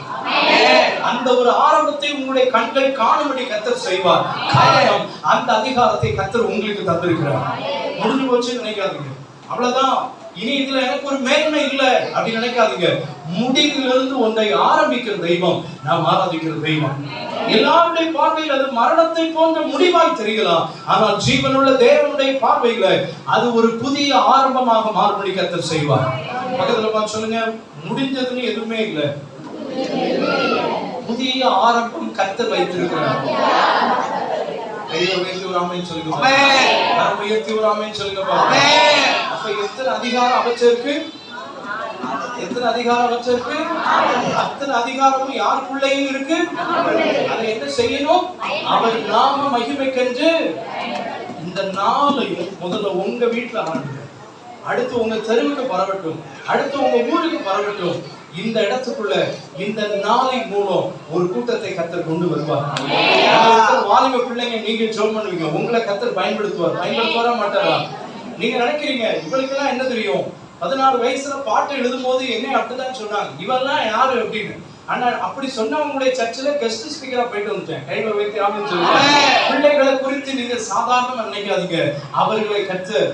Speaker 2: அந்த ஒரு ஆரம்பத்தை உங்களுடைய கண்கள் காணும்படி கர்த்தர் செய்வார். காரணம், அந்த அதிகாரத்தை கர்த்தர் உங்களுக்கு தந்திருக்கிறார். முடிஞ்சு போச்சுன்னு நினைக்காதீங்க, அவ்வளவுதான், இனி இதுல எனக்கு ஒரு மேன்மை இல்ல அப்படி நினைக்காதீங்க. முடிவிலிருந்து ஒன்றை ஆரம்பிக்கிற தெய்வம் நாம் ஆராதிக்கிற தெய்வம். எல்லாருடைய பார்வையில் அது மரணத்தை போன்ற முடிவாய் தெரியலாம், ஆனால் ஜீவனுள்ள தேவனுடைய பார்வையில அது ஒரு புதிய ஆரம்பமாக மாறுபடி கர்த்தர் செய்வார். பக்கத்துல பார்த்து சொல்லுங்க, முடிஞ்சதுன்னு எதுவுமே இல்லை, புதிய ஆரம்பம் கர்த்தர் வைத்திருக்கிறார். எத்தனை அதிகாரம் அமைச்சருக்கு, எத்தனை அதிகாரம் அமைச்சருக்கு, அத்தனை அதிகாரமும் யாருக்குள்ளேயும் இருக்கு. அதை என்ன செய்யணும்? அவர் நாம மகிமைக்கென்று இந்த நாளையும் முதல்ல உங்க வீட்டுல ஆரம்பிங்க, அடுத்து உங்க தெருவுக்கு பரவட்டும், அடுத்து உங்க ஊருக்கு பரவட்டும். இந்த இடத்துக்குள்ள இந்த நாளின் மூலம் ஒரு கூட்டத்தை கர்த்தர் கொண்டு வருவார். வாலிப பிள்ளைங்க நீங்க ஜெபம் பண்ணுவீங்க, உங்களை கர்த்தர் பயன்படுத்துவார். பயன்படுத்துவாரா மாட்டாரா? நீங்க நினைக்கிறீங்க இவளுக்கு எல்லாம் என்ன தெரியும், 14 வயசுல பாட்டு எழுதும் போது என்ன அப்படிதான் சொன்னாங்க, இவெல்லாம் யாரு அப்படின்னு. ஆனா அப்படி சொன்னவங்களுடைய சர்ச்சில் கெஸ்ட் ஸ்பீக்கரா போயிட்டு வந்துட்டேன். கையில வைத்து ஆமென் சொல்லுங்க. பிள்ளைகளை குறித்து நீங்க சாதாரணமா நினைக்காதீங்க, அவர்களை கர்த்தர்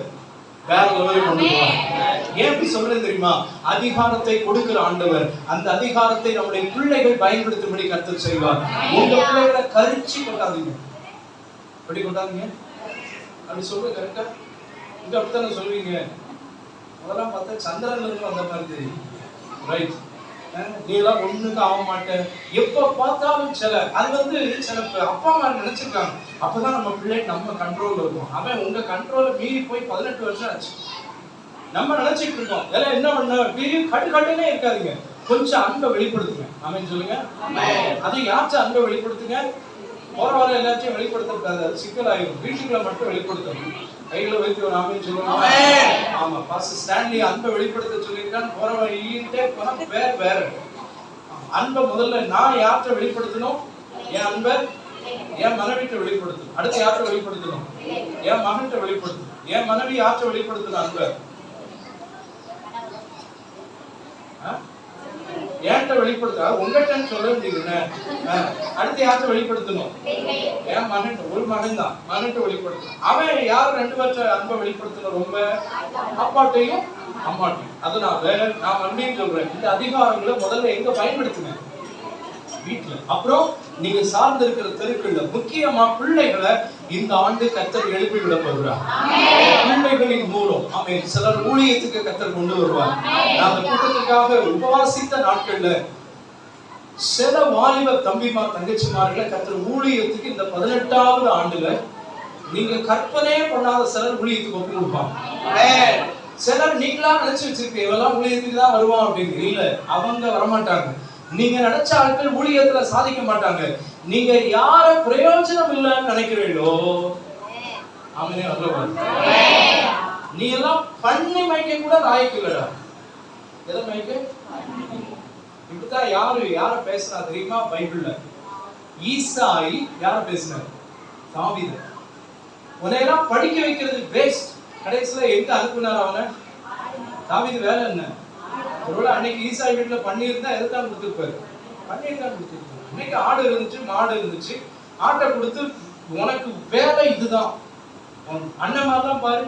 Speaker 2: வேற லெவலுக்கு கொண்டு போவார். ஏன் இப்படி சொல்றது தெரியுமா? அதிகாரத்தை கொடுக்கிற ஆண்டவர் அந்த அதிகாரத்தை நம்முடைய பிள்ளைகள் பயன்படுத்தும்படி கர்த்தர் செய்வார். உங்க பிள்ளைகளை கரிச்சி கொண்டாதீங்க. எப்படி கொண்டாதீங்க? அப்படி சொல்ற கரெக்டா? இங்க அப்படித்தானே சொல்வீங்க. அதெல்லாம் பார்த்தா சந்திரன்ல இருந்து வந்த மாதிரி தெரியும். ரைட், நீ எல்லாம் ஒண்ணுக்கு ஆக மாட்டேன். எப்ப பார்த்தாலும் அது சில அப்பா அம்மா நினைச்சிருக்காங்க, அப்பதான் நம்ம பிள்ளை நம்ம கண்ட்ரோல்ல இருக்கும். அவன் உங்க கண்ட்ரோல மீறி போய் 18 வருஷம் ஆச்சு. நம்ம நினைச்சிட்டு இருக்கோம் எல்லாம் என்ன பண்ண பெரிய கட்டுனே இருக்காதீங்க, கொஞ்சம் அன்பை வெளிப்படுத்துங்க. ஆமென் சொல்லுங்க. அது யாச்சும் அன்பை வெளிப்படுத்துங்க. போற வர எல்லாத்தையும் வெளிப்படுத்தக்கூடாது, அது சிக்கலாயிரும். வீட்டுக்குள்ள மட்டும் வெளிப்படுத்தணும். கைகளை வைத்து ஒரு ஆமென் சொல்லுங்க. ஆமா, பாஸ்டர் ஸ்டான்லி அன்பை வெளிப்படுத்த சொல்லியிருக்கான்னு போற வழியிட்டே போனா வேற அன்பை முதல்ல நான் யார்கிட்ட வெளிப்படுத்தணும்? என் அன்பை என் மனைவிட்ட வெளிப்படுத்தணும். அடுத்து யார்கிட்ட வெளிப்படுத்தணும்? என் மகன்கிட்ட வெளிப்படுத்தணும். என் மனைவி யார்கிட்ட வெளிப்படுத்தணும் அன்பை? ஏன்ட்ட வெளிப்படுத்த உங்கள்கிட்ட சொல்ல முடியுதுன்னு அடுத்து யார்கிட்ட வெளிப்படுத்தணும்? என் மகன், ஒரு மகன் தான், மகன்கிட்ட வெளிப்படுத்தணும். அவன் யார் ரெண்டு பேர்ட்ட அன்பை வெளிப்படுத்தணும்? ரொம்ப அப்பாட்டையும் அம்மாட்டையும். அதனால நான் மறுபடியும் சொல்றேன், இந்த அதிகாரங்களை முதல்ல எங்க பயன்படுத்துங்க? வீட்டுல. அப்புறம் நீங்க சார்ந்து இருக்கிற தெருக்கள்ல, முக்கியமா பிள்ளைகளை இந்த ஆண்டு கர்த்தர் எழுப்பி விட போகிறார். பிள்ளைகளின் மூலம் ஆமென். சிலர் ஊழியத்துக்கு கர்த்தர் கொண்டு வருவார். நான் அந்த கூட்டத்துக்காக உபவாசித்த நாட்கள்ல சில வாலிப தம்பிமார் தங்கச்சிமார்களை கர்த்தர் ஊழியத்துக்கு இந்த 18வது ஆண்டுல நீங்க கற்பனையே பண்ணாத சிலர் ஊழியத்துக்கு ஒப்பு கொடுப்பாங்க. சிலர் நீங்களா நினைச்சு வச்சிருக்கீங்க இவெல்லாம் ஊழியத்துக்கு தான் வருவான் அப்படின்னு. இல்ல, அவங்க வரமாட்டாங்க. நீங்க நினைச்ச ஆட்கள் ஊழியத்துல சாதிக்க மாட்டாங்க. நீங்க யார பிரயோஜனம் இல்லைன்னு நினைக்கிறீங்களோ அவனே வரல. நீ எல்லாம் பண்ணி மைக்க கூட லாய்க்கு இல்லடா. எதை மைக்க? இப்படித்தான் யார பேசினா தெரியுமா பைபிள்ல? ஈசாய் யார பேசினார்? தாவீது. உன்னையெல்லாம் படிக்க வைக்கிறது வேஸ்ட். கடைசியில எங்க அனுப்புனார் அவனை? தாவீது வேலை என்ன? ஒருவேளை அன்னைக்கு ஈசாய் வீட்டுல பண்ணியிருந்தா எதுதான் கொடுத்துருப்பாரு? பண்ணியிருந்தா கொடுத்துருப்பாரு. இன்னைக்கு ஆடு இருந்துச்சு, மாடு இருந்துச்சு, ஆட்டை கொடுத்து உனக்கு வேலை இதுதான். அண்ணன் மாதிரிலாம் பாரு,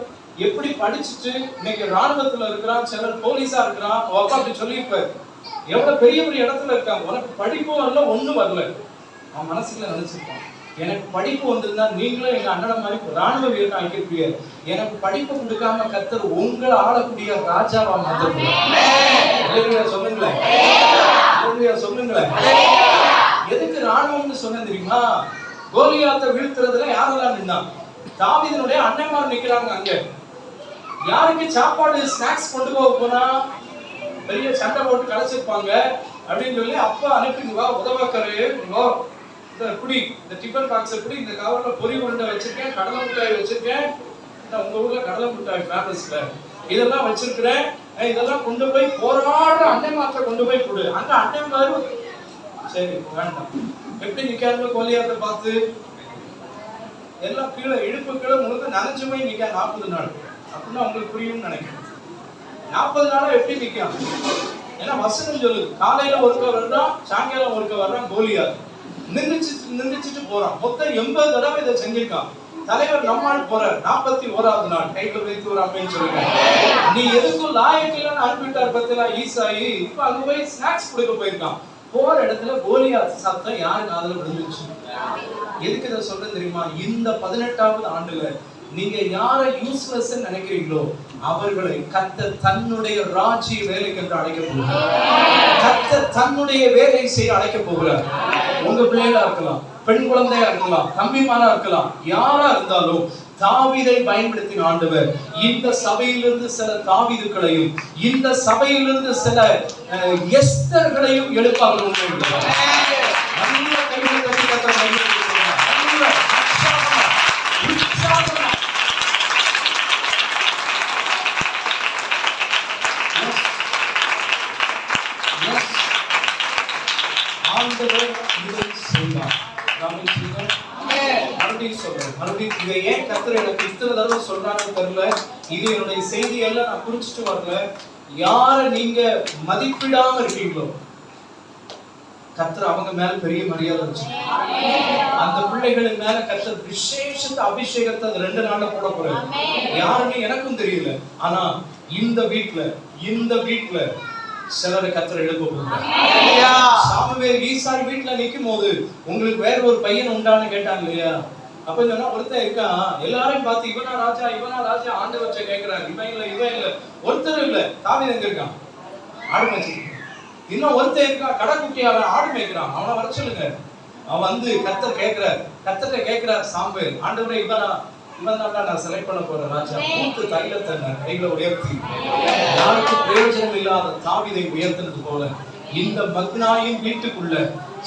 Speaker 2: எப்படி படிச்சுட்டு இன்னைக்கு ராணுவத்துல இருக்கிறான், சிலர் போலீஸா இருக்கிறான். அப்பா அப்படி சொல்லியிருப்பாரு, எவ்வளவு பெரிய பெரிய இடத்துல இருக்காங்க. உனக்கு படிப்பும் வரல, ஒண்ணும் வரல. அவன் மனசுக்குள்ள நினைச்சிருப்பான், எனக்கு படிப்பு வந்திருந்தா நீங்களும் எங்க அண்ணனை மாதிரி ராணுவ வீரன் ஆகியிருப்பீங்க. எனக்கு படிப்பு கொடுக்காம கர்த்தர் உங்களை ஆளக்கூடிய ராஜாவா மாத்திருக்கிறார். சொல்லுங்களேன், சொல்லுங்களேன். எதுக்கு ராணுவம்னு சொன்ன தெரியுமா? கோலியாத்தை வீழ்த்துறதுல யாரெல்லாம் நின்னான்? தாவீதினுடைய அண்ணன்மார் நிக்கிறாங்க அங்க. யாருக்கு சாப்பாடு ஸ்நாக்ஸ் கொண்டு போக போனா பெரிய சண்டை போட்டு கலைச்சிருப்பாங்க அப்படின்னு சொல்லி அப்பா அனுப்பி, வா உதவாக்கரு, குடி, இந்த டிஃபன் பாக்ஸ் குடி, இந்த கவர்ல பொரி உருண்டை வச்சிருக்கேன், கடலை மிட்டாய் வச்சிருக்கேன், உங்க ஊர்ல கடலை மிட்டாய் ஃபேமஸ்ல இதெல்லாம் வச்சிருக்கிறேன், இதெல்லாம் கொண்டு போய் போராடுற அண்ணன்மார்ட்ட கொண்டு போய் கொடு. அந்த அண்ணன்மாரு சரி வேண்டாம். எப்படி நிக்காருங்க கோலியாத்தை பார்த்து? எல்லாம் கீழே, இடுப்பு கீழே முழுக்க நனைஞ்சு போய் நிக்க 40 நாள். அப்படின்னா உங்களுக்கு புரியும்னு நினைக்கிறேன். 40 நாளா எப்படி நிக்காம? ஏன்னா வசனம் சொல்லுது, காலையில ஒருக்க வர்றான், சாயங்காலம் ஒருக்க வர்றான் கோலியாத். நின்றுச்சிட்டு போறான். மொத்தம் 80 தடவை இதை செஞ்சிருக்கான். தலைவர் நம்மால் போறார். 41வது நாள் கையில வைத்து ஒரு அம்மைன்னு சொல்லுங்க, நீ எதுக்கும் லாயக்கில்லைன்னு அனுப்பிட்டார் பத்திலா ஈசாயி. இப்ப அங்க போய் ஸ்நாக்ஸ் கொடுக்க போயிருக்கான். போற இடத்துல கோலியாத் சத்தம் யாரு காதுல விழுந்துச்சு? எதுக்கு இதை சொல்றேன் தெரியுமா? இந்த 18வது ஆண்டுல நீங்க யாரை யூஸ்லெஸ் நினைக்கிறீங்களோ அவர்களை கர்த்தர் தன்னுடைய ராஜ்ய வேலைக்கு என்று அழைக்க போகிறார். கர்த்தர் தன்னுடைய வேலை செய்ய அழைக்க போகிறார். உங்க பிள்ளைகளா இருக்கலாம், பெண் குழந்தையா இருக்கலாம், தம்பிமாரா இருக்கலாம், யாரா இருந்தாலும் தாவீதை பயன்படுத்தின ஆண்டவர் இந்த சபையிலிருந்து சில தாவீதுகளையும் இந்த சபையிலிருந்து சில எஸ்தர்களையும் எழுப்பார்கள். நல்ல கைகளை தட்டி கர்த்தர் பயன்படுத்தினார். இதை ஏன் கர்த்தர் எனக்கு இத்தனை தடவை சொல்றாங்கன்னு தெரியல. இது என்னுடைய செய்தி எல்லாம் நான் குறிச்சிட்டு வரல. யார நீங்க மதிப்பிடாம இருக்கீங்களோ கர்த்தர் அவங்க மேல பெரிய மரியாதை வச்சிருக்காங்க. அந்த பிள்ளைகளின் மேல கர்த்தர் விசேஷ அபிஷேகத்தை 2 நாள்ல போட போறாரு. யாருன்னு எனக்கும் தெரியல. ஆனா இந்த வீட்டுல சிலரை கர்த்தர் எழுப்ப போறார். சாமுவேல் ஈசாய் வீட்டுல நிக்கும் போது உங்களுக்கு வேற ஒரு பையன் உண்டான்னு கேட்டாங்க இல்லையா? அப்ப சொன்னா ஒருத்தர் இருக்கான், எல்லாரையும் பார்த்து இவனா ராஜா ஆண்டவற்றை கேட்கிறாரு. இவன் இல்ல ஒருத்தர் இல்ல. தாவீது எங்க இருக்கான்? ஆடு மேய்ச்சிட்டு. இன்னும் ஒருத்தர் இருக்கான், கடைக்குட்டியால ஆடு மேய்க்கிறான். அவனை வர சொல்லுங்க. அவன் வந்து கர்த்தர் கேட்கிறார் சாமுவேல், ஆண்டவரே இவன் தான் நான் செலக்ட் பண்ண போறேன் ராஜா. கூட்டு தைலத்தை கைகளை உயர்த்தி யாருக்கு பிரயோஜனம் இல்லாத தாவீதை உயர்த்தினது போல இந்த மக்னாயின் வீட்டுக்குள்ள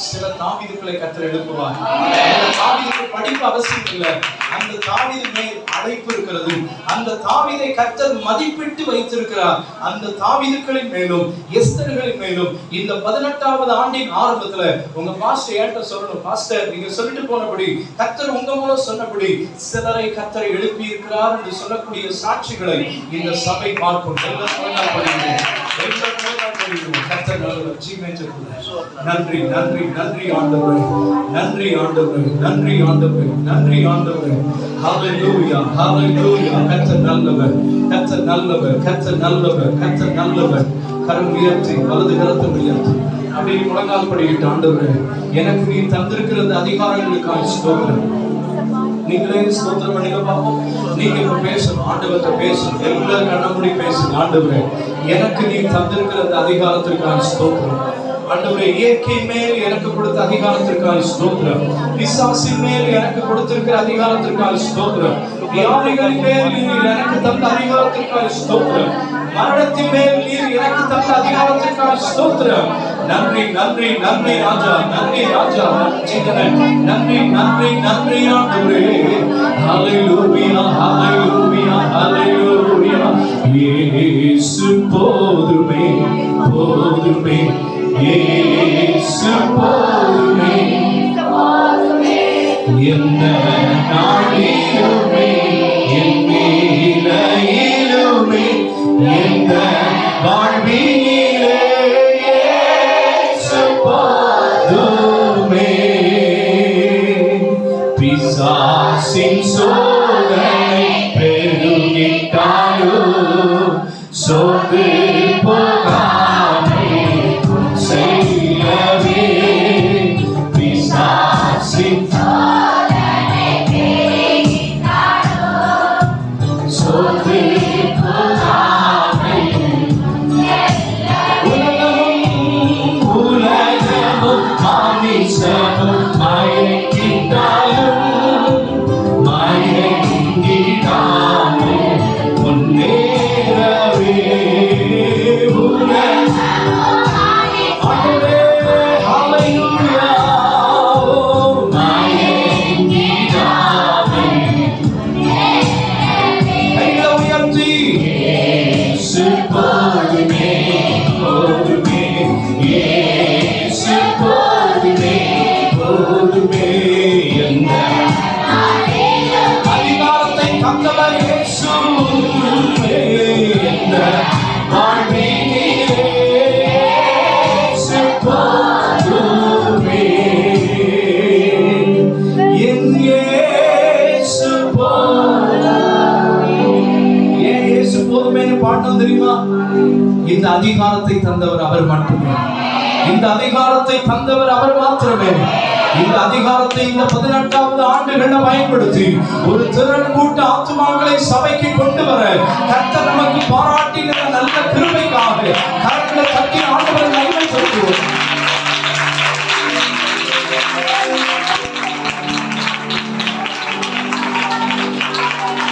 Speaker 2: சில தாவீதுகளை கர்த்தர் எழுப்புவார். அந்த தாவீதுக்கு படிப்பு அவசியம் இல்லை. அந்த தாவீது மேல் அழைப்பு இருக்கிறது. அந்த தாவீதை கர்த்தர் மதிப்பிட்டு வைத்திருக்கிறார். அந்த தாவீதுகளின் மேலும் எஸ்தர்களின் மேலும் இந்த 18வது ஆண்டின் ஆரம்பத்துல உங்க பாஸ்டர் ஏன்ட்ட சொல்லணும், பாஸ்டர் நீங்க சொல்லிட்டு போனபடி கர்த்தர் உங்க மூலம் சொன்னபடி சிலரை கர்த்தர் எழுப்பி இருக்கிறார் என்று சொல்லக்கூடிய சாட்சிகளை இந்த சபை பார்க்கும். கர்த்தர் பச்சை மேய்ச்சல். நன்றி நன்றி நன்றி ஆண்டவரே, நன்றி ஆண்டவரே, நன்றி ஆண்டவரே, நன்றி ஆண்டவரே. ஹalleluya ஹalleluya. கர்த்தர் நல்லவர், கர்த்தர் நல்லவர், கர்த்தர் நல்லவர், கர்த்தர் நல்லவர். கரம் உயர்த்தி, வலது கரத்தை உயர்த்தி அப்படியே முழங்கால் படிக்கிட்டு, ஆண்டவரே எனக்கு நீ தந்திருக்கிறது அதிகாரங்களுக்காக ஸ்தோத்திரம். நீங்களே ஸ்தோத்திரம் பண்ணுங்க பாப்போம். நீங்க இப்ப பேசணும், ஆண்டவர்கிட்ட பேசணும், எல்லாரும் கண்ண பேசுங்க. ஆண்டவரே எனக்கு நீ தந்திருக்கிறது அதிகாரத்திற்காக ஸ்தோத்திரம். ஆண்டவரே இயற்கையின் மேல் எனக்கு கொடுத்த அதிகாரத்திற்காக ஸ்தோத்திரம். பிசாசின் மேல் எனக்கு கொடுத்திருக்கிற அதிகாரத்திற்காக ஸ்தோத்திரம். வியாதிகளின் மேல் நீர் எனக்கு தந்த அதிகாரத்திற்காக ஸ்தோத்திரம். மரணத்தின் மேல் நீர் எனக்கு தந்த அதிகாரத்திற்காக ஸ்தோத்திரம். நன்றி நன்றி நன்றி ராஜா, நன்றி ராஜா, நன்றி நன்றி நன்றி ஆண்டவரே. ஹalleluya ஹalleluya ஹalleluya. இயேசு போதுமே போதுமே, இயேசு போதுமே என்ன நாளிலுமே என் நிலையிலுமே எந்த வாழ்வினிலே இயேசு போதுமே. பிசாசின் சோதனை பெருகிட்டாலும் சோர்ந்து போகாமே செய்யவே. பிசாசின் சோர்ந்து போகாமே. உலகமும் மாமிசமும் மயக்கிட்டாலும் மயங்கிடாமே முன்னேறவே. அதிகாரத்தை தந்தவர் இயேசு என்ற வாழ்வினிலே இயேசு போதுமே. என் இயேசு போதுமே. ஏன் இயேசு போதுமேன்னு பாட்டோம் தெரியுமா? இந்த அதிகாரத்தை தந்தவர் அவர் மட்டுமே. இந்த அதிகாரத்தை தந்தவர் அவர் மாத்திரமே. இந்த அதிகாரத்தை இந்த 18வது ஆண்டுகளை பயன்படுத்தி ஒரு திரள் கூட்ட ஆத்துமாக்களை சபைக்கு கொண்டு வர கர்த்தர் நமக்கு பாராட்டின